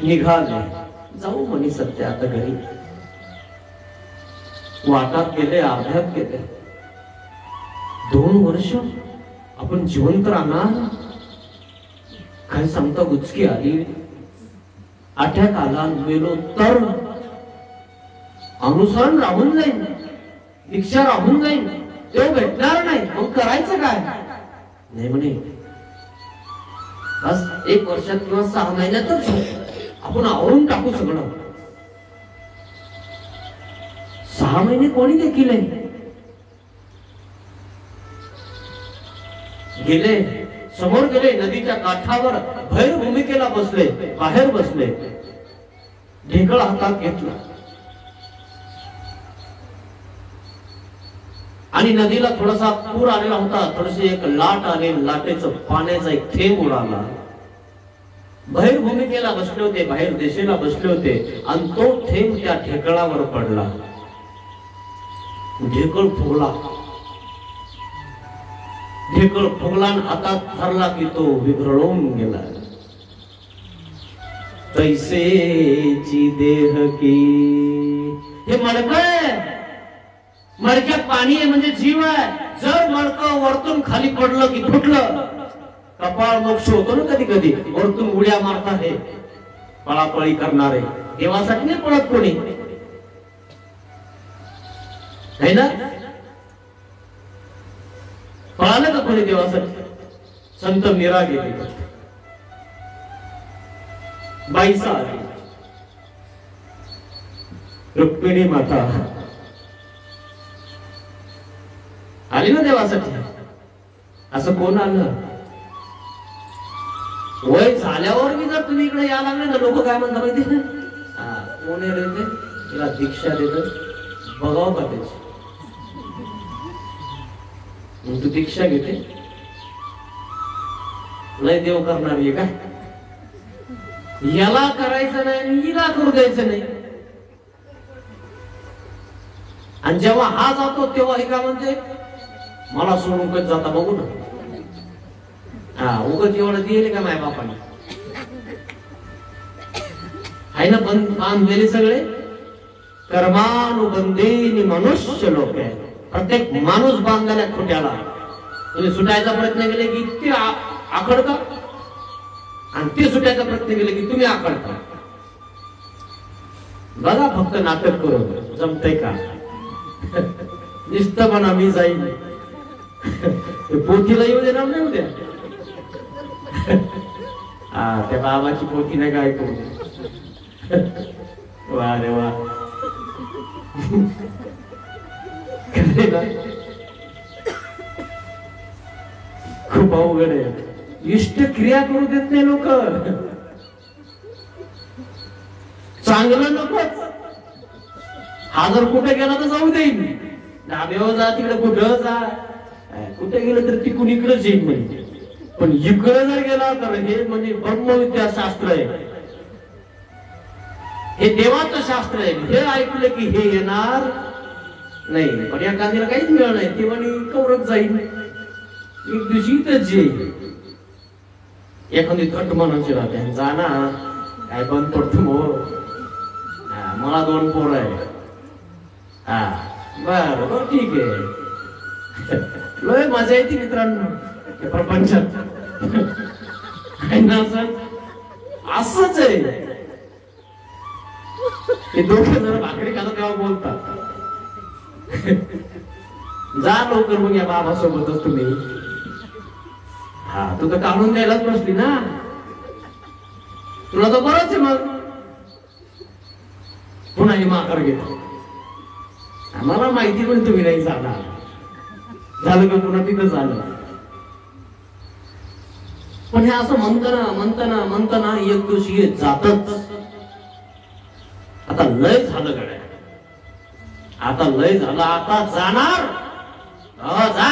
A: निघाले. जाऊ म्हणे सध्या आता घरी. वाटात गेले अर्ध्यात गेले. 2 वर्ष आपण जिवंत राहणार. काय सांगता गुचकी आली. अटॅक आला गेलो तर अनुसरण राहून जाईल. दीक्षा राहून जाईल. तेव्हा भेटणार नाही. मग करायचं काय. नाही म्हणे बस 1 वर्षात किंवा 6 महिन्यातच आपण आवरून टाकू सगळं. 6 महिने कोणी देखील गेले. समोर गेले. नदीच्या काठावर भैर भूमिकेला बसले. बाहेर बसले. ढेकळ हातात घेतला आणि नदीला थोडासा पूर आलेला होता. थोडीशी एक लाट आली. लाटेचं पाण्याचा एक थेंब उडाला. बाहेर भूमिकेला बसले होते. बाहेर देशेला बसले होते आणि तो थेंब त्या ढेकळावर पडला. ढेकळ फुगला. ढेकळ फुगला हातात धरला की तो विघळून गेला. तैसेची देह की. हे मडकं मडक्यात पाणी आहे म्हणजे जीव आहे. जर मडकं वरतून खाली पडलं की फुटलं. कपाळ मोक्ष होतो ना कधी कधी. वरतून उड्या मारता हे पळापळी करणारे. देवासाठी नाही पळत कोणी है ना. पळालं का कोणी देवासाठी. संत मीरा गेली. बाईसा आली. रुक्मिणी माता आली ना देवासाठी. असं कोण आलं. वय झाल्यावर मी जर तुम्ही इकडे यायला लागले ना लोक काय म्हणतात माहिती. कोण आहे रे तिला दीक्षा देत बघावं का त्याची. तू दीक्षा घेते लय देव करणार आहे का. याला करायचं नाही आणि हिला करू द्यायचं नाही. आणि जेव्हा हा जातो तेव्हा हे काय म्हणते, मला सोडून कधी जाता बघू ना. हा उगत एवढं दिले का माय बापाने, आहे ना बांधलेले सगळे कर्मानुबंधीनी मनुष्य लोक आहे. प्रत्येक माणूस बांधलेल्या खोट्याला. तुम्ही सुटायचा प्रयत्न केले की ते आखडता आणि ते सुटायचा प्रयत्न केले की तुम्ही आखडता. बघा फक्त नाटक करून जमतंय का. नुसतं म्हणा मी जाईल, पोथीला येऊ देणार नाही उद्या. हा त्या बाबाची पोथी नाही काय करू. वा रे वा. खूप अवघड आहे. इष्ट क्रिया करू देत नाही लोक. चांगलं नकोच. हा जर कुठे गेला तर जाऊ देईन, डाब्यावर जा तिकडे कुठं जा, कुठे गेलं तर ती कुणीकडेच येईल म्हणजे. पण इकडे जर गेला तर हे म्हणजे ब्रह्मविद्याशास्त्र आहे, हे देवाचं शास्त्र आहे. हे ऐकलं की हे येणार नाही. पण या कांदीला काहीच मिळणार नाही. ते म्हणे कवरच जाईल, एक दिवशी इथंच येईल. एखादी थट म्हणायची राहते, जा ना काय बंद पडतो मग. मला 2 पोरं आहे. हा बर बर ठीक आहे. लय मजा येते मित्रांनो प्रपंचात. असंच आहे. ते दोघं जरा भाकरी खातात तेव्हा बोलतात, जा लवकर मग या बाबा सोबतच तुम्ही. हा तू तर काढून द्यायलाच बसली ना, तुला तर बरंच आहे. मग पुन्हा हे माघार घेतो. आम्हाला माहिती पण तुम्ही नाही जाणार. झालं का पुन्हा तिथं झालं. पण हे असं म्हणताना म्हणताना म्हणताना एक दिवशी हे जातच. आता लय झालं गड्या, आता लय झालं, आता जाणार. जा.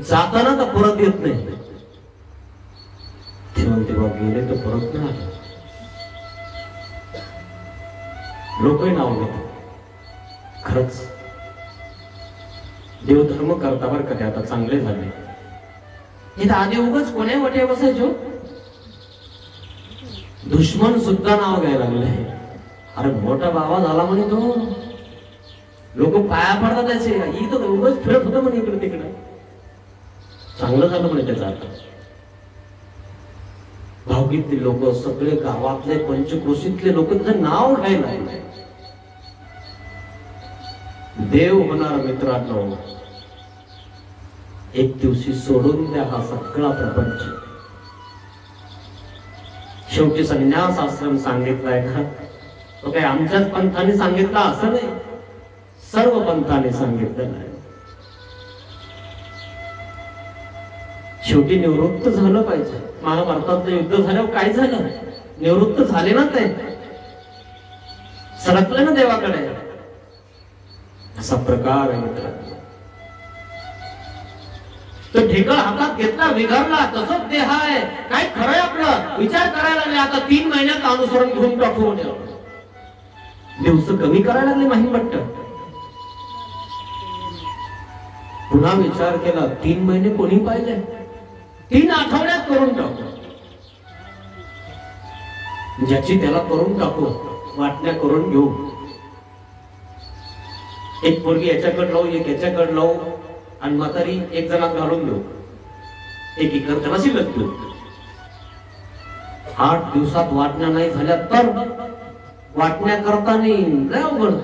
A: जाताना तर परत येत नाही. ते म्हणते बा गेले तर परत नाही आले. लोकही नाव घेतात. खरंच देवधर्म करता बरं का ते आता चांगले झाले. हे तर आधी उगाच कोण्या वाटे बसायचो. दुश्मन सुद्धा नाव घ्यायला लागले. अरे मोठा बाबा झाला म्हणे तो, लोक पाया पडतात त्याचे. इथं उगाच फिरत होतं म्हणे इकडे तिकडे. चांगलं झालं म्हणे त्याचं. आता भावगीतले लोक सगळे, गावातले पंचक्रोशीतले लोक त्याचं नाव घ्यायला लागले. देव होणार मित्रांनो. एक दिवशी सोडून द्या हा सगळा प्रपंच. शेवटी संन्यास आश्रम सांगितलाय ना, तो काही आमच्याच पंथाने सांगितला असं नाही, सर्व पंथाने सांगितलेलं आहे. शेवटी निवृत्त झालं पाहिजे. महाभारतातलं युद्ध झाल्यावर काय झालं, निवृत्त झाले ना, ते सरकले ना देवाकडे. असा प्रकार आहे मित्रांनो. तो ढेकळ हातात घेतला, विघरला, तसंच देह आहे. काय खरंय आपलं, विचार करायला लागले. आता 3 महिन्यात अनुसरण घेऊन टाकू. दिवस कमी करायला लागले महिमट्ट. पुन्हा विचार केला, 3 महिने कोणी पाहिजे, 3 आठवड्यात करून टाकू. ज्याची त्याला करून टाकू, वाटण्या करून घेऊ. एक पोरगी याच्याकडे लावू, एक याच्याकडे लावू, आणि म्हातारी एक जणात घालून देऊ. एक एकर त्याला शिल्लक देऊ. 8 दिवसात वाटण्या नाही झाल्या तर वाटण्या करता नाही लय अवघड.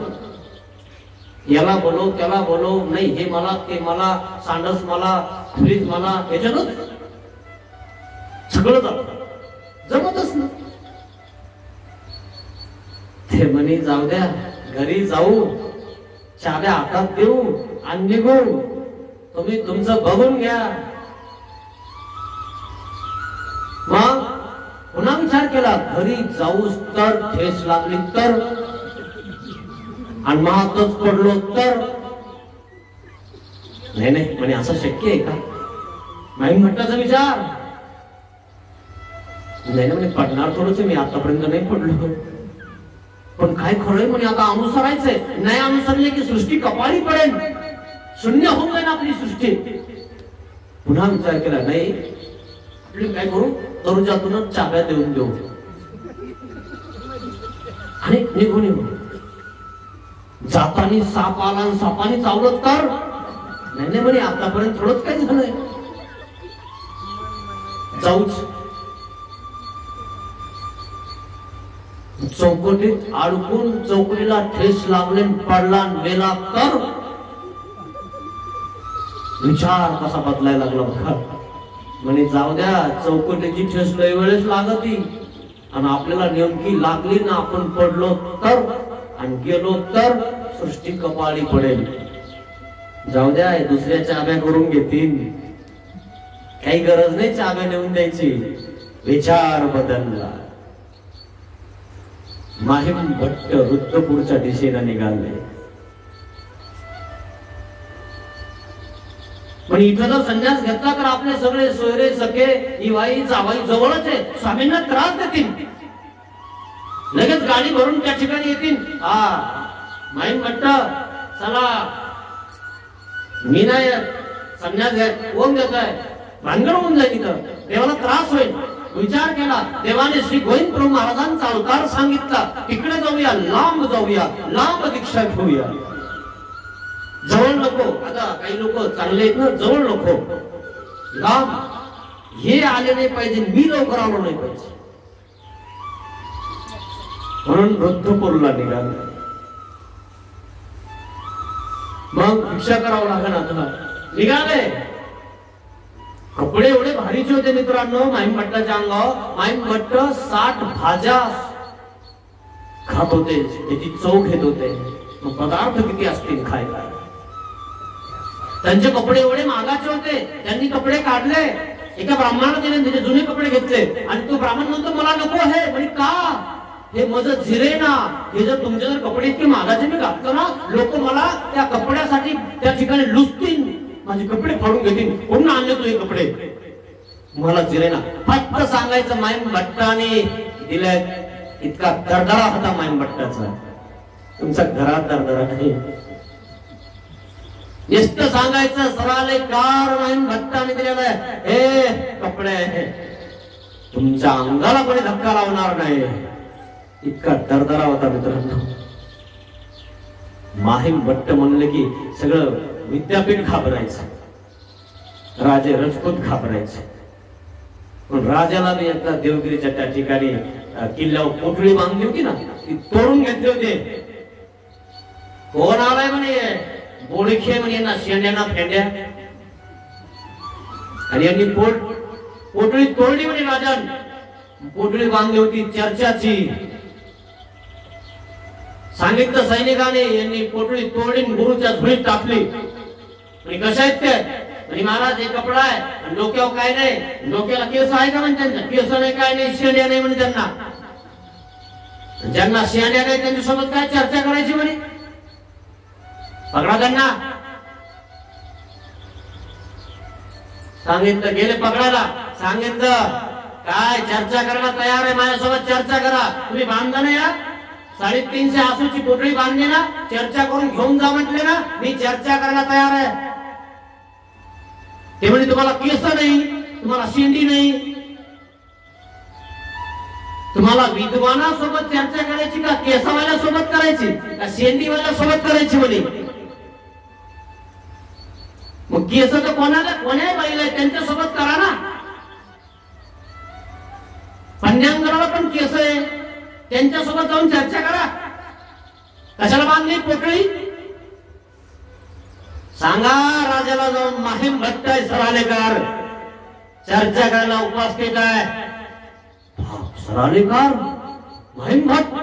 A: याला बोलव, त्याला बोलव, नाही हे मला, ते मला, सांडस मला, खुलीच मला, याच्यातच सगळं जमतच ना. ते म्हणे जाऊ द्या, घरी जाऊ, चाव्या हातात देऊ आणि निघू, तुम्ही तुमचं बघून घ्या. मग पुन्हा विचार केला, घरी जाऊस तर ठेस लागली तर, आणि महातच पडलो तर. नाही नाही म्हणे असं शक्य आहे का. नाही म्हटल्याचा विचार नाही ना म्हणे, पडणार थोडंच मी आतापर्यंत नाही पडलो. पण काय खरंय म्हणे आता अनुसरायचंय, नाही अनुसरले की सृष्टी कपाळी पडेल, शून्य होऊन जाईल आपली सृष्टी. पुन्हा विचार केला, नाही आपले काय करू, तरुजातूनच चाब्या देऊन देऊ आणि निघून येऊ. जातानी साप आला आणि सापाने चावलं तर नाही नाही म्हणे आतापर्यंत थोडंच काय झालंय, जाऊच. चौकटीत अडकून चौकटीला ठेस लागले, पडला मेला तर विचार कसा बदलायला लागला बघा. म्हणे जाऊ द्या, चौकटीची ठेस लय वेळेस लागती आणि आपल्याला नेमकी लागली ना आपण पडलो तर आणि गेलो तर सृष्टी कपाळी पडेल. जाऊ द्या, दुसऱ्या चाब्या करून घेतील, काही गरज नाही चाब्या नेऊन द्यायची. विचार बदलला. माहीम भट्ट रुद्रपूरच्या दिशेला निघाले. पण इथं जर संन्यास घेतला तर आपले सगळे सोयरे सखे ही वाई जावाई जवळच आहे, स्वामींना त्रास देतील, लगेच गाडी भरून त्या ठिकाणी येतील. माहीम भट्ट चला, मी नाही संन्यास घ्याय, कोण देत आहे, भानगड होऊन जाईल, इथं देवाला त्रास होईल. विचार केला, देवाने श्री गोविंद प्रभू महाराजांचा अवतार सांगितला, तिकडे जाऊया, लांब जाऊया, लांब दीक्षा घेऊया, जवळ नको. आता काही लोक चांगले आहेत ना, जवळ नको, लांब. हे आले नाही पाहिजे, मी लवकर आलो नाही पाहिजे, म्हणून रुद्रपूरला निघाले. मग भिक्षा करावं लागेल आता. निघाले. कपडे एवढे भारीचे होते मित्रांनो माहीम भट्टाच्या अंगावर. माहीम भट्ट 60 भाज्या खात होते, त्याची चव घेत होते. पदार्थ किती असतील खायला. त्यांचे कपडे एवढे महागाचे होते, त्यांनी कपडे काढले, एका ब्राह्मणाला दिले, त्याचे जुने कपडे घेतले. आणि तो ब्राह्मण म्हणतो मला नको हे. म्हणजे का, हे माझं जिरे ना, हे जर तुमचे जर कपडे इतके महागाचे मी घातलो ना, लोक मला त्या कपड्यासाठी त्या ठिकाणी लुचतील, माझे कपडे फाडून घेतील, कोण आणले तुझे कपडे, मला जिरे ना. फक्त सांगायचं माहीम भट्टाने दिले. इतका दरदरा होता माहीम भट्टाचा. तुमच्या घरात दरदरा नाही. नुसतं सांगायचं सराले कार माहीम भट्टाने दिलेला आहे, हे कपडे तुमच्या अंगाला कोणी धक्का लावणार नाही. इतका दरदरा होता मित्रांनो. माहीम भट्ट म्हणले की सगळं विद्यापीठ घाबरायचं, राजे राजपूत घाबरायचे. पण राजाला मी एकदा देवगिरीच्या त्या ठिकाणी किल्ल्यावर पोटळी बांधली होती ना, ती तोडून घेतली होते. कोण आलाय म्हणे, बोडखे म्हणे ना, शेंड्यांना फेंड्या. आणि यांनी पोटळी तोडली म्हणे राजान. पोटळी बांधली होती चर्चाची. सांगितलं सैनिकाने, यांनी पोटळी तोडली, गुरुच्या झुळीत टाकली. कशा आहेत ते, आणि महाराज हे कपडा आहे, डोक्यावर काय नाही, डोक्याला केस आहे का म्हणजे त्यांच्या, केस नाही काय नाही, शेंड्या नाही म्हणे त्यांना. ज्यांना शेंड्या नाही त्यांच्यासोबत काय चर्चा करायची म्हणे, पकडा त्यांना. सांगितलं, गेले पकडायला. सांगितलं काय चर्चा करायला तयार आहे, माझ्यासोबत चर्चा करा. तुम्ही बांधता ना, या 350 आसूची पोटळी बांधली ना, चर्चा करून घेऊन जा म्हटले ना, मी चर्चा करायला तयार आहे. ते म्हणजे तुम्हाला केस नाही, तुम्हाला शेंडी नाही, तुम्हाला विद्वानासोबत चर्चा करायची का केसावाल्या सोबत करायची का शेंडीवाल्या सोबत करायची म्हणे. मग केस तर कोण्या बाईला आहे त्यांच्या सोबत करा ना. पंड्यांगराला पण केस आहे, त्यांच्या सोबत जाऊन चर्चा करा. कशाला बांधली पोटळी, सांगा राजाला जाऊन माहीम भट्ट सरालेकार चर्चा करायला उपवास केलाय. सरालेकार माहीम भट्ट.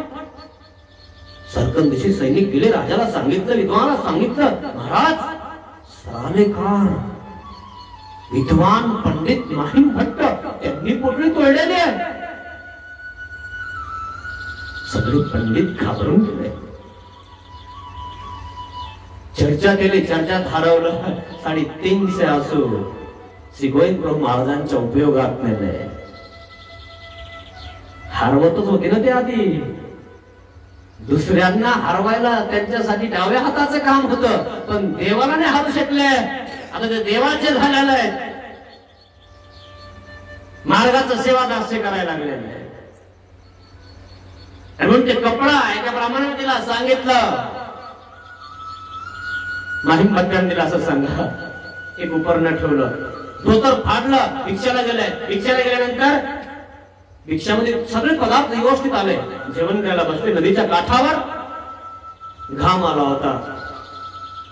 A: सरकन दिशी सैनिक गेले, राजाला सांगितलं, विद्वानाला सांगितलं, महाराज सरालेकार विद्वान पंडित माहीम भट्ट त्यांनी पोटळी तोडलेली आहे. सगळे पंडित घाबरून गेले. चर्चा केली, चर्चात हरवलं. 350 आसू श्री गोविंद प्रभू महाराजांच्या उपयोगात नेले. हरवतच होते ना ते आधी. दुसऱ्यांना हरवायला त्यांच्यासाठी डाव्या हाताचं काम होतं, पण देवाला नाही हारू शकले. आता ते देवाचे झालेलं आहे, मार्गाचं सेवा दास्य करायला लागलेलं आहे. म्हणून ते कपडा एका ब्राह्मणाने तिला सांगितलं, माहीम भट्टाने तिला असं सांगा, एक उपरणं ठेवलं, धोतर फाडलं, भिक्षाला गेलंय. भिक्षाला गेल्यानंतर भिक्षामध्ये सगळे पदार्थ व्यवस्थित आले. जेवण करायला बसले. नदीच्या काठावर घाम आला होता.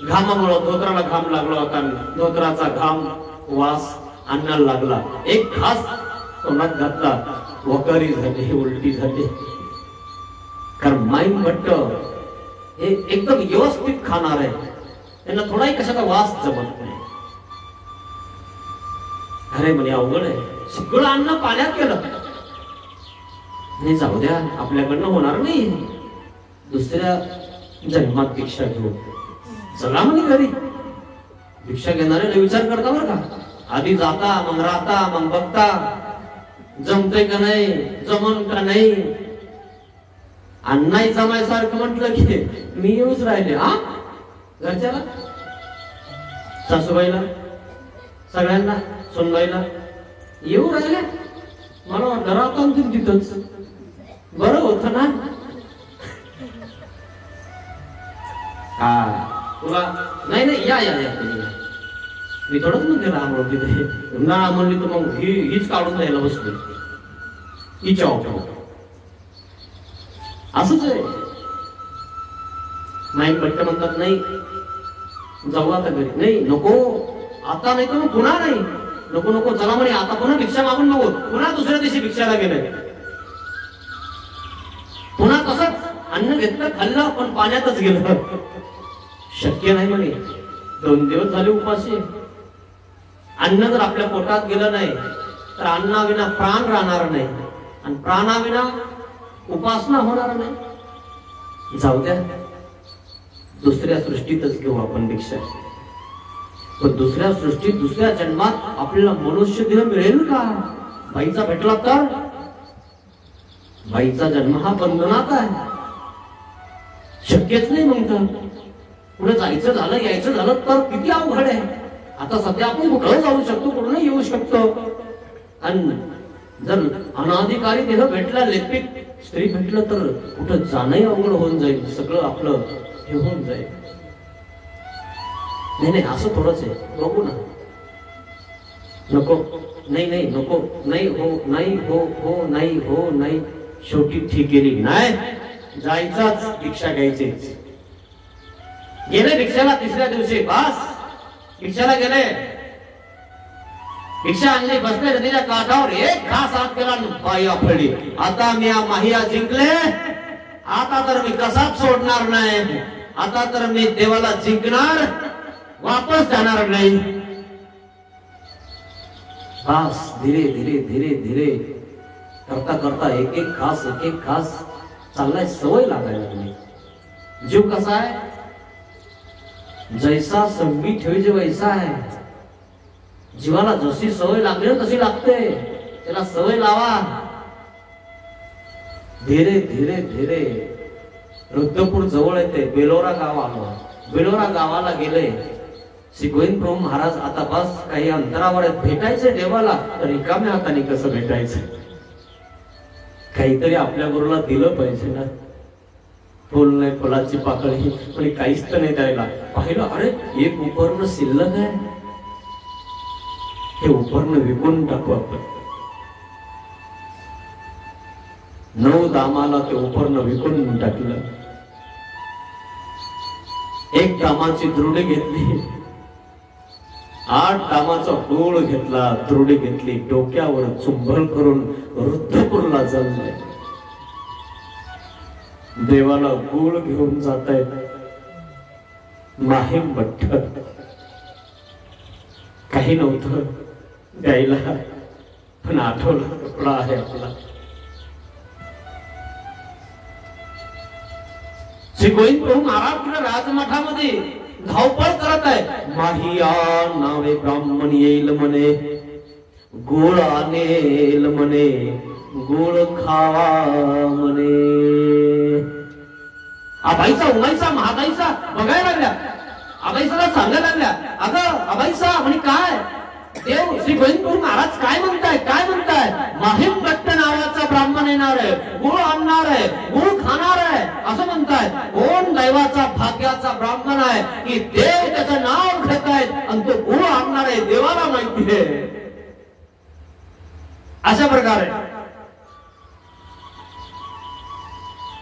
A: घामामुळे धोत्राला घाम लागला होता. धोत्राचा घाम वास अन्नाला लागला. एक घास तोंडात घातला, वकारी झाली, उलटी झाली. कारण माईम भट्ट हे एकदम व्यवस्थित खाणार आहे, त्यांना थोडाही कशाचा वास जमत नाही. अरे म्हणे अवघड आहे, सगळं अन्न पाण्यात गेलं. नाही जाऊ द्या, आपल्याकडनं होणार नाही, दुसऱ्या जन्मात भिक्षा घेऊ. चला म्हणे घरी. भिक्षा घेणारे विचार करता बरं का, आधी जाता, मग राहता, मग बघता जमतंय का नाही, जमन का नाही. अण्णाही जमायसारखं म्हटलं की मी येऊच राहिले. हा घरच्याला, सासूबाईला, सगळ्यांना, सोनबाईला येऊ राहिले. मला वाटलं राहता तिथंच बरं होत ना. हा तुला नाही नाही या या या मी थोडंच म्हणते राहा म्हणून तिथे ना म्हणली तर मग हीच काढून द्यायला बसली. हिच्या असंच आहे. माईक भट्ट म्हणतात नाही जाऊ आता घरी. नाही नको आता, नाही तर मग पुन्हा नाही. नको नको चला म्हणे, आता पुन्हा भिक्षा मागून नको. पुन्हा दुसऱ्या दिवशी भिक्षाला गेले. पुन्हा तसंच अन्न घेतलं, खाल्लं, पण पाण्यातच गेलं. शक्य नाही म्हणे. 2 दिवस झाले उपाशी. अन्न जर आपल्या पोटात गेलं नाही तर अन्नाविना प्राण राहणार नाही, आणि प्राणाविना उपासना होणार नाही. जाऊ द्या, दुसऱ्या सृष्टीतच घेऊ आपण भिक्षा. पण दुसऱ्या सृष्टीत, दुसऱ्या जन्मात आपल्याला मनुष्य देह मिळेल का? बाईचा भेटला तर? बाईचा जन्म हा बंधनात आहे, शक्यच नाही. मग तर पुढे जायचं झालं, यायचं झालं तर किती अवघड आहे. आता सध्या आपण कुठं जाऊ शकतो, कुठं येऊ शकतो. आणि जर अनाधिकारी देह भेटला, लेपिक स्त्री भेटलं तर कुठं जाणंही अवघड होऊन जाईल. सगळं आपलं हे होऊन जाईल. नाही नाही असं थोडंच आहे, बघू ना. नको नाही नाही नको नाही हो नाही हो हो नाही हो नाही. शेवटी ठीक केली नाही, जायचाच, भिक्षा घ्यायची. गेले भिक्षाला. तिसऱ्या दिवशी बस भिक्षाला गेले. भिक्षा आणली, बसले नदीच्या काठावर. एक घास हात केला, बाई आपली. आता मी माहिया जिंकले, आता तर मी कसाच सोडणार नाही. आता तर मी देवाला जिंकणार, वापस जाणार नाही. बस धीरे धीरे धीरे धीरे करता करता एक एक घास चाललाय. सवय लागायला लागली. जीव कसा आहे, जैसा संगी ठेवायचे वैसा आहे. जीवाला जशी सवय लागली तशी लागते, त्याला सवय लावा. धीरे धीरे धीरे रुद्रपूर जवळ येते. बेलोरा गाव आलो. बेलोरा गावाला गेले. श्री गोविंद प्रभू महाराज आता बस काही अंतरावर भेटायचे देवाला, तर रिकाम्या हाताने कसं भेटायचं? काहीतरी आपल्या गुरुला दिलं पाहिजे ना. फुल नाही, फुलाची पाकळी, पण काहीच तर नाही द्यायला. पाहिलं, अरे एक उपर्ण शिल्लक आहे, हे उपर्ण विकून टाकू आपण. 9 दामाला ते उपर्ण विकून टाकलं. 1 दामाची द्रुडी घेतली, 8 दामाचा गोळ घेतला, द्रुडी घेतली, डोक्यावर चुंबळ करून रुद्रपूरला चाललाय. देवाला गोळ घेऊन जात आहेत माहीम भट्ट. काही नव्हतं द्यायला, पण आठवला कपडा आहे आपला. श्री गोविंद प्रभू महाराज राजमठामध्ये धावपळ करत आहे. माहिया नावे ब्राह्मण येईल म्हणे, गोळ आणेल म्हणे, गोळ खावा म्हणे. आबाईसा उमाईसा महागाईसा बघायला लागल्या. आबाईसाला सांगायला लागल्या, अगं आबाईसा म्हणे काय देव श्री गोविंदपूर महाराज काय म्हणताय, काय म्हणताय? माहीम भट्ट नावाचा ब्राह्मण येणार आहे, गुळ आणणार आहे, गुळ खाणार आहे असं म्हणताय. कोण दैवाचा भाग्याचा ब्राह्मण आहे की देव त्याचं नाव घेतायत आणि तो गुळ आणणार आहे, देवाला माहिती आहे. अशा प्रकारे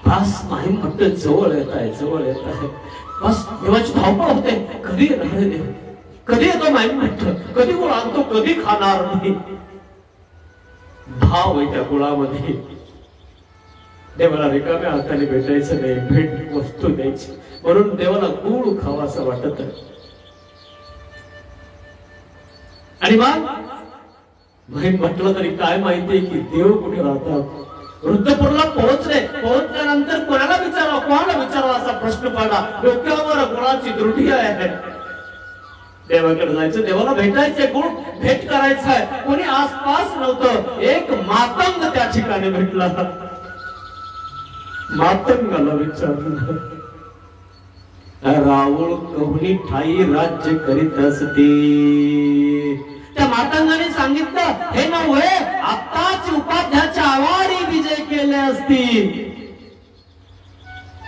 A: बस माहीम भट्ट जवळ येत आहे, जवळ येत आहे. बस देवाची धावपळ होते, कधी येणार देव, कधी येतो माहीम भट्ट, कधी गुळ आणतो, कधी खाणार नाही. भाव आहे त्या गुळामध्ये. देवाला रिकाम्या हाताने भेटायचं नाही, भेट वस्तू द्यायची, म्हणून देवाला गुळ खावा असं वाटत. आणि मग माहीम भट्टला तरी काय माहितीये की देव कुठे राहतात. वृद्धपूरला पोहोचले, पोहोचल्यानंतर कोणाला विचारावा असा प्रश्न पडला. डोक्यावर गुळाची दृढी आहे. देवाकडे जायचं, देवाला भेटायचे, गुळ भेट करायचा आहे. कोणी आसपास नव्हतं. एक मातंग त्या ठिकाणी भेटला. मातंगाला विचारलं, रावळ कहुनी ठाई राज्य करीत असते. त्या मातंगाने सांगितलं, हे नव्हे, आताच उपाध्याच्या आवारी विजय केले असती.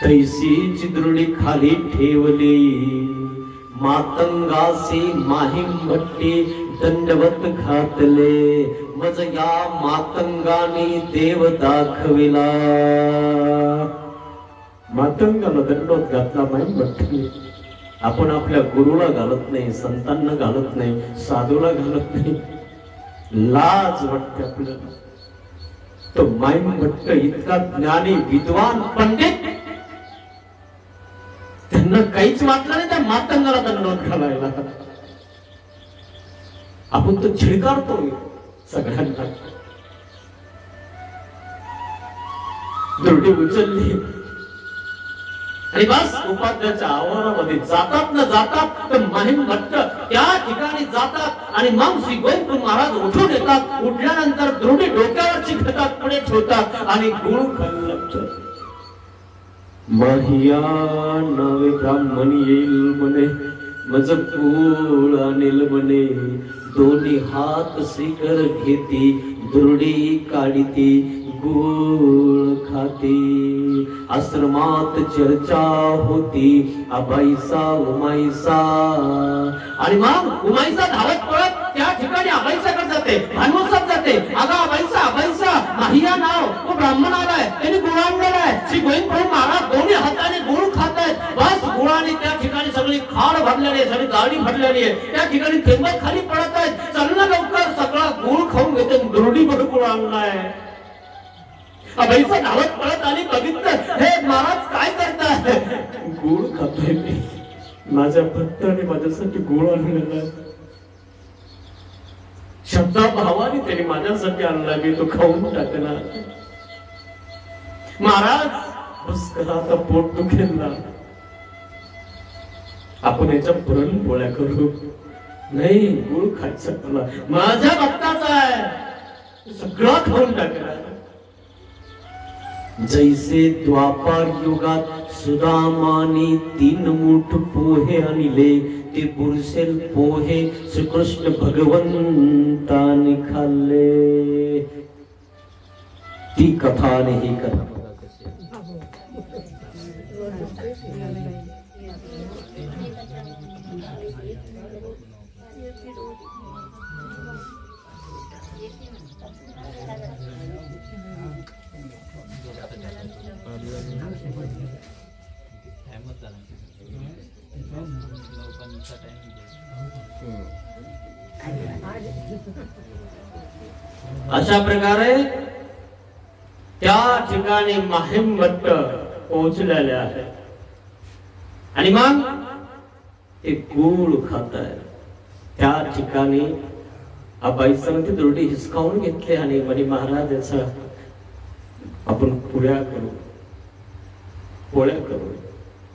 A: तैसीची दृढी खाली ठेवली. मातंगासी माहीम भट्टी दंडवत घातले. मज या मातंगाने देव दाखविला. मातंगाला दंडवत घातला माहीम भट्टीने. आपण आपल्या गुरुला घालत नाही, संतांना घालत नाही, साधूला घालत नाही. लाज वाटते आपल्याला. तो माहीम भट्ट इतका ज्ञानी विद्वान पंडित, त्यांना काहीच वाटलं नाही त्या मातंगाला दंडवत घालायला. आपण तो छिडकारतोय सगळ्यांना. दृढी उचलली आणि बस उपाध्याच्या आवारामध्ये जातात न जातात तर माहीम भट्ट त्या ठिकाणी जातात. आणि मग श्री गोविंदपूर महाराज उठून येतात. उठल्यानंतर दृढी डोक्यावरची घेतात, पुढे ठेवतात आणि गुळ खायला लागतात. महिया नवे ब्राह्मण येईल म्हणे, मज गुळ आणेल म्हणे. दोन्ही हात शिखर घेती, दृढी काढिती, गुळ खाती. आश्रमात चर्चा होती, आबाईसा उमाईसा. आणि मग उमाईसा धावत पळत त्या ठिकाणी आबाईसाकडे जाते, भानवसात जाते. अगं आबाईसा, आबाईसा, महिया नाव तो ब्राह्मण आलाय, त्यांनी गुळ आणलेला आहे. श्री गोविंदपूर महाराज दोन्ही हाताने गुळ खात आहेत. बस गुळाने त्या ठिकाणी सगळी खाड भरलेली आहे, सगळी गाडी भरलेली आहे. त्या ठिकाणी थेंब खाली पडत आहेत. चलना लवकर, सगळा गुळ खाऊन घेते. दृढी भर गुळ आणलाय. अबाईसा धावत पळत आली, बघितलं, हे महाराज काय करताय? गुळ खातोय मी, माझ्या भक्ताने माझ्यासाठी गुळ आणलेला आहे. शब्दा भावाने त्यांनी माझ्यासाठी आणला, मी तो खाऊन टाकला. महाराज बस करा, आता पोट दुखेल ना, आपण याच्या पुरणपोळ्या करू. नाही, गुळ खायचा मला, माझ्या भक्ताचा आहे, सगळं खाऊन टाकला. जैसे द्वापार युगात सुदामाने 3 मूठ पोहे आणले, ते बुरसेल पोहे श्रीकृष्ण भगवंताने खाल्ले. ती कथा नाही कथा. अशा प्रकारे त्या ठिकाणी माहीम भट्ट पोहोचलेले आहे. आणि मग ते गुळ खात आहे. त्या ठिकाणी आबाईसाने ती दृढी हिसकावून घेतली आणि म्हणे, महाराज याचा आपण पोळ्या करू, पोळ्या करू.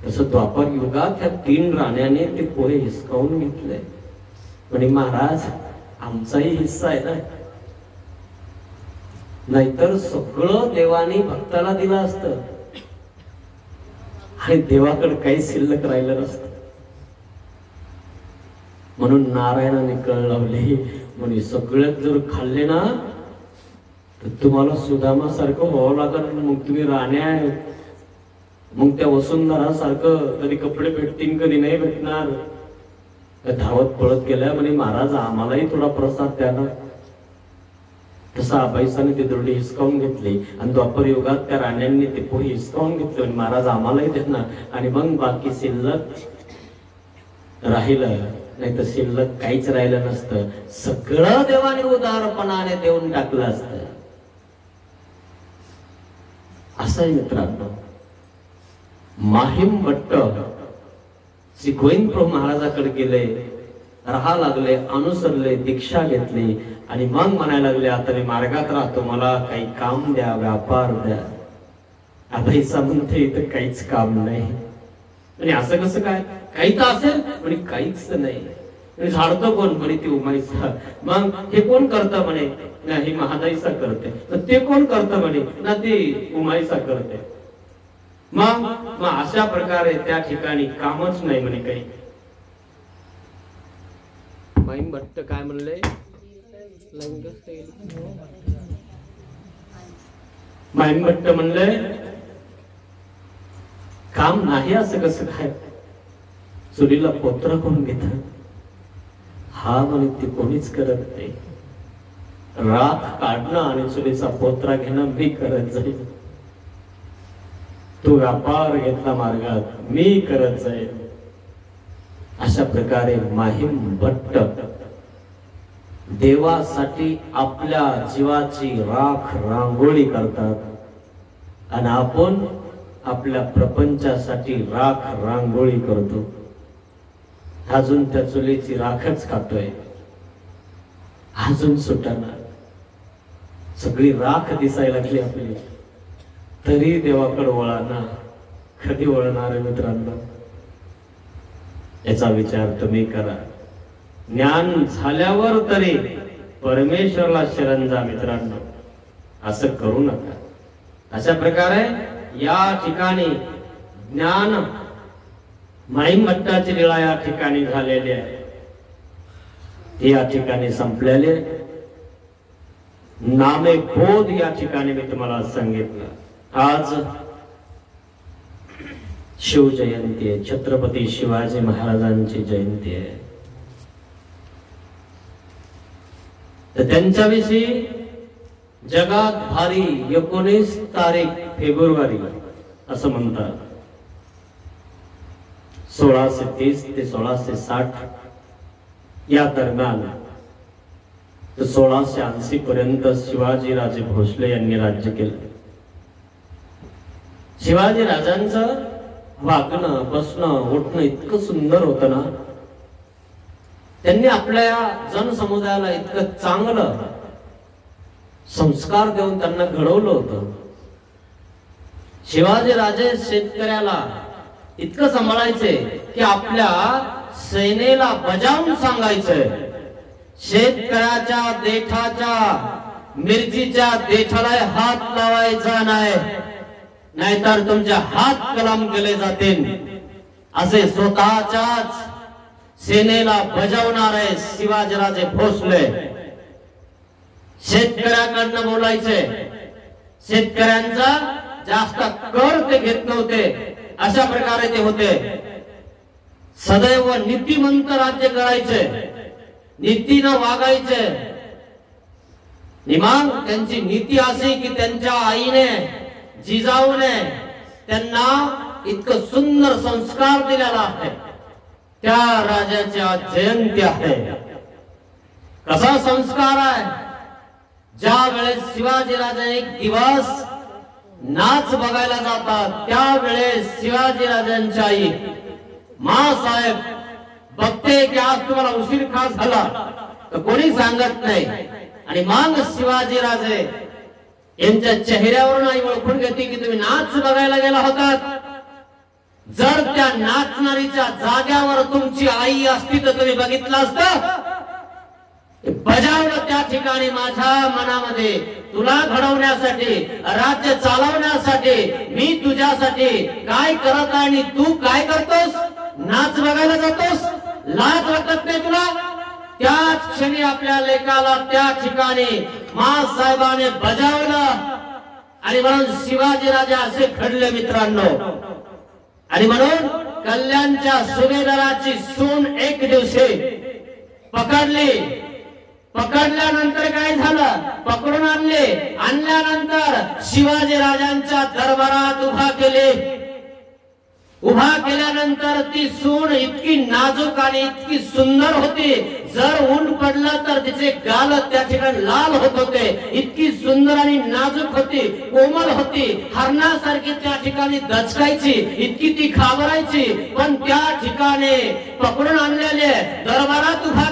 A: तसं द्वापर युगात त्या 3 राण्याने ते पोहे हिसकावून घेतले. म्हणे, महाराज आमचाही हिस्सा आहे ना, नाहीतर सगळं देवाने भक्ताला दिलं असतं. आणि देवाकडे काही शिल्लक राहिलं नसतं. म्हणून नारायणाने कळ लावली, म्हणजे सगळ्यात जर खाल्ले ना तर तुम्हाला सुदामा सारखं व्हावं लागत. मग तुम्ही राण्या आहे, मग त्या वसुंधरा सारखं कधी कपडे भेटतील कधी नाही भेटणार. धावत पळत गेल्या म्हणे महाराज आम्हालाही थोडा प्रसाद द्या ना. तसा अभयसाने ती दुर्डी हिसकावून घेतली आणि द्वापर युगात त्या राण्यांनी ते पोहे हिसकावून घेतले आणि महाराज आम्हालाही देणार. आणि मग बाकी शिल्लक राहिलं नाही तर शिल्लक काहीच राहिलं नसतं. सगळं देवाने उदारपणाने देऊन टाकलं असतं. असं मित्रांनो, माहीम भट्ट श्री गोविंद प्रभू महाराजाकडे गेले, राहा लागले, अनुसरले, दीक्षा घेतली आणि मग म्हणायला लागले आता मी मार्गात राहतो, मला काही काम द्या, व्यापार द्या. अभयसा म्हणते इथं काहीच काम नाही. आणि असं कसं काय, काही तर असेल म्हणे काहीच नाही. झाडतो कोण म्हणे ती उमाईसा. मग हे कोण करतं म्हणे नाही महादाईसा करते. ते कोण करतं म्हणे ना ती उमाईसा करते. मग अशा प्रकारे त्या ठिकाणी कामच नाही म्हणे काही. माहीम भट्ट काय म्हणले, माहीम भट्ट म्हणले काम नाही असं कसं काय, चुलीला पोत्र कोण घेत. हा म्हणे ते कोणीच करत नाही. राख काढणं आणि चुलीचा पोत्रा घेणं मी करत जाईल. तो व्यापार घेतला मार्गात मी करत जाईल. अशा प्रकारे माहीम भट्ट देवासाठी आपल्या जीवाची राख रांगोळी करतात आणि आपण आपल्या प्रपंचासाठी राख रांगोळी करतो. अजून त्या चुलीची राखच खातोय, अजून सुटणार. सगळी राख दिसायला लागली आपली, तरी देवाकडे वळणार. कधी वळणार आहे मित्रांनो, याचा विचार तुम्ही करा. ज्ञान झाल्यावर तरी परमेश्वरला शरण जा मित्रांनो, असं करू नका. अशा प्रकारे या ठिकाणी ज्ञान माहीम भट्टाची लीळा या ठिकाणी झालेली आहे, ती या ठिकाणी संपलेली. नामे बोध या ठिकाणी मी तुम्हाला सांगितलं. आज शिवजयंती आहे, छत्रपती शिवाजी महाराजांची जयंती आहे. तर त्यांच्याविषयी जगात भारी 19 तारीख फेब्रुवारी असं म्हणतात. 1630 ते 1660 या दरम्यान 1680 पर्यंत शिवाजी राजे भोसले यांनी राज्य केलं. शिवाजी राजांचं वागणं, बसणं, उठणं इतकं सुंदर होतं ना. त्यांनी आपल्या जनसमुदायाला इतकं चांगलं संस्कार देऊन त्यांना घडवलं होतं. शिवाजी राजे शेतकऱ्याला इतकं सांभाळायचे की आपल्या सेनेला बजावून सांगायचंय, शेतकऱ्याच्या देठाच्या मिरचीच्या देठाला हात लावायचा नाही, नाहीतर तुमचे हात कलम केले जातील, असे स्वतःच्याच सेनेला बजावणारे शिवाजीराजे भोसले. शेतकऱ्याकडनं बोलायचे, शेतकऱ्यांचा जास्त कर ते घेत नव्हते, अशा प्रकारे ते होते. सदैव नीतिमंत राज्य करायचे, नीतीनं वागायचे. निमान त्यांची नीती अशी की त्यांच्या आईने जिजाऊने त्यांना इतकं सुंदर संस्कार दिलेला आहे. त्या राजाची आज जयंती आहे. कसा संस्कार आहे, ज्या वेळेस शिवाजी राजे एक दिवस नाच बघायला जातात, त्यावेळेस शिवाजी राजांची आई मासाहेब बघते की आज तुम्हाला उशीर का झाला, तर कोणी सांगत नाही. आणि मग शिवाजी राजे यांच्या चेहऱ्यावर नाही ओळखून घेते की तुम्ही नाच बघायला गेला होतात. जर त्या नाचणारीच्या जाग्यावर तुमची आई असती तर तुम्ही बघितलं असतं बजावलं त्या ठिकाणी माझ्या मनामध्ये तुला घडवण्यासाठी, राज्य चालवण्यासाठी मी तुझ्यासाठी काय करत आहे आणि तू काय करतोस? नाच बघायला जातोस? लाज वाटत नाही तुला? त्याच क्षणी आपल्या लेकाला त्या ठिकाणी माँसाहेबाने बजावलं आणि म्हणून शिवाजी राजा असे घडले मित्रांनो. आणि म्हणून कल्याणच्या सुभेदाराची सून एक दिवशी पकडली. पकडल्यानंतर काय झालं? पकडून आणल्यानंतर शिवाजी राजांच्या दरबारात उभा केले. उभा केल्यानंतर ती सून इतकी नाजूक आणि इतकी सुंदर होती, जर ऊन पडलं तर तिचे गाल त्या ठिकाणी लाल होत होते. इतकी सुंदर आणि नाजूक होती, कोमल होती, हरणासारखी त्या ठिकाणी दचकायची, इतकी ती घाबरायची. पण त्या ठिकाणी पकडून आणलेले, दरबारात उभा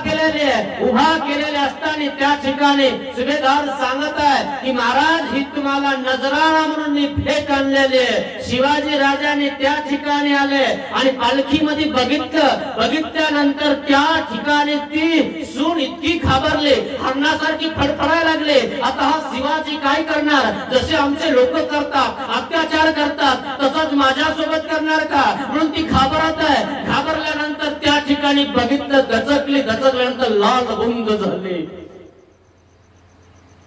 A: केलेले असताना त्या ठिकाणी सुभेदार सांगत आहे की महाराज ही तुम्हाला नजराणा म्हणून मी भेट आणलेले. शिवाजी राजाने त्या ठिकाणी आले आणि पालखीमध्ये बघितल्यानंतर त्या ठिकाणी ती सून इतकी घाबरली, हरणासारखी फडफडायला लागले. आता हा शिवाजी काय करणार? जसे आमचे लोक करतात, अत्याचार करतात, तसंच माझ्यासोबत करणार का? म्हणून ती घाबरत आहे. घाबरल्यानंतर त्या ठिकाणी बघितलं, दचकल्यानंतर लाल भुंग झाली.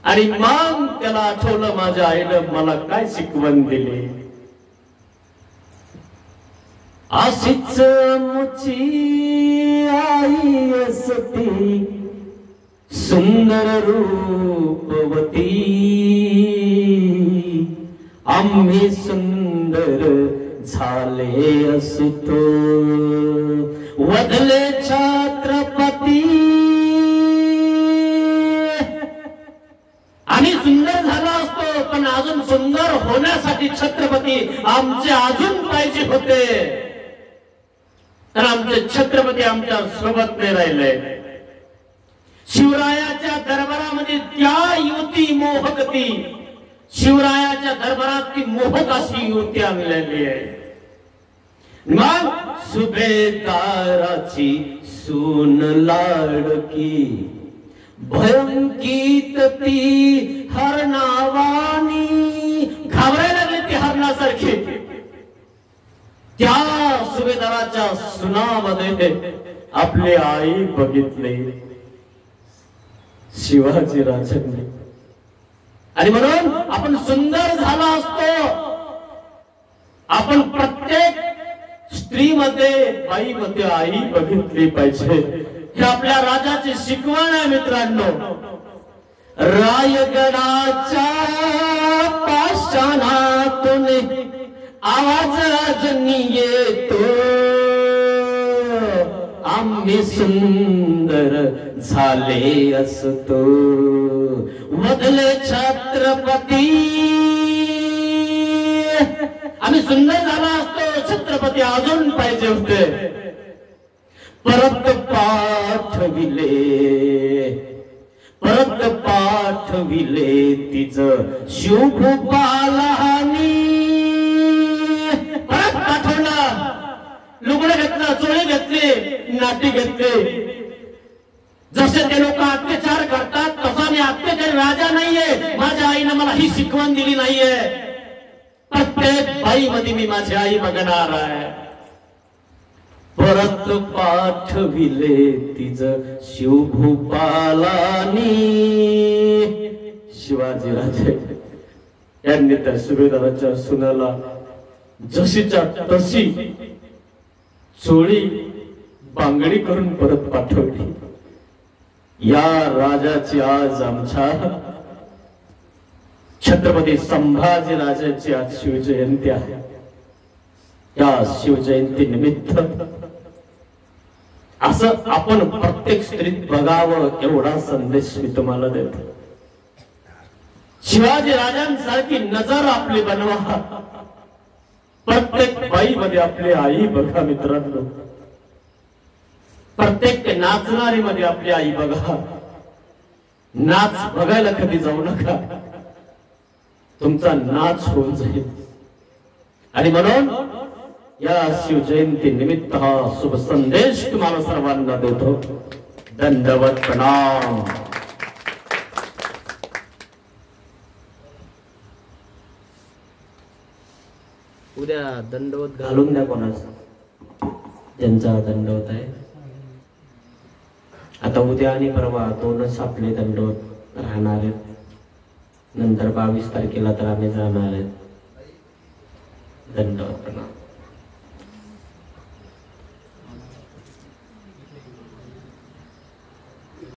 A: आणि मग त्याला आठवलं माझ्या आईनं मला काय शिकवण दिली. अशीच मुची आई असती सुंदर रूपवती, आम्ही सुंदर झाले असतो वधले छत्रपती. आम्ही सुंदर झालो असतो पण अजून सुंदर होण्यासाठी छत्रपती आमचे अजून पाहिजे होते. तर आमचे छत्रपती आमच्या सोबत नाही राहिले. शिवरायाच्या दरबारामध्ये त्या युवती मोहकती, शिवरायाच्या दरबारात ती मोहक अशी युवती आणलेली आहे. मग सुभेदाराची सून लाडकी भयंकीत ती हरणावानी. घाबरायला लागली ती हरणासारखी. त्या सुभेदाराच्या सुनामध्ये आपली आई बघितली शिवाजी राजांनी. आणि म्हणून आपण सुंदर झाला असतो. आपण प्रत्येक स्त्रीमध्ये, बाईमध्ये आई बघितली पाहिजे. हे आपल्या राजाची शिकवण आहे मित्रांनो. रायगडाच्या पाषाणातून आवाज अजून येतो, आम्ही सुंदर झाले असतो वधले छत्रपती. आम्ही सुंदर झाला असतो, छत्रपती अजून पाहिजे होते. परत पाठविले तिच शिवभूपालानी. परत पाठवलं, लुगडं घेतलं, चोळी घेतली, नाटी घेतली. जसे ते लोक अत्याचार करतात तसा मी अत्याचार राजा नाहीये. माझ्या आईने मला ही शिकवण दिली नाहीये. प्रत्येक बाई मध्ये मी माझी आई बघणार आहे. परत पाठविले तिज शिवभूपालानी. शिवाजी राजे यांनी त्या सुभेदाराच्या सुनाला जशीच्या तशी चोळी बांगडी करून परत पाठवली. या राजाची आज आमच्या छत्रपती संभाजी राजाची आज शिवजयंती आहे. या शिवजयंती निमित्त असं आपण प्रत्येक स्त्रीत बघावं एवढा संदेश मी तुम्हाला देतो. शिवाजी राजांसारखी नजर आपली बनवा. प्रत्येक बाई मध्ये आपली आई बघा मित्रांनो. प्रत्येक नाचणारी मध्ये आपली आई बघा. नाच बघायला कधी जाऊ नका, तुमचा नाच होऊन जाईल. आणि म्हणून या शिवजयंती निमित्त हा शुभ संदेश तुम्हाला सर्वांना देतो. दंडवत प्रणाम. उद्या दंडवत घालून द्या कोणाचा, ज्यांचा दंडवत आहे. आता उद्या आणि परवा 2च आपले दंडवत राहणार आहेत. नंतर 22 तारखेला तर आम्ही जाणार आहेत दंडवत.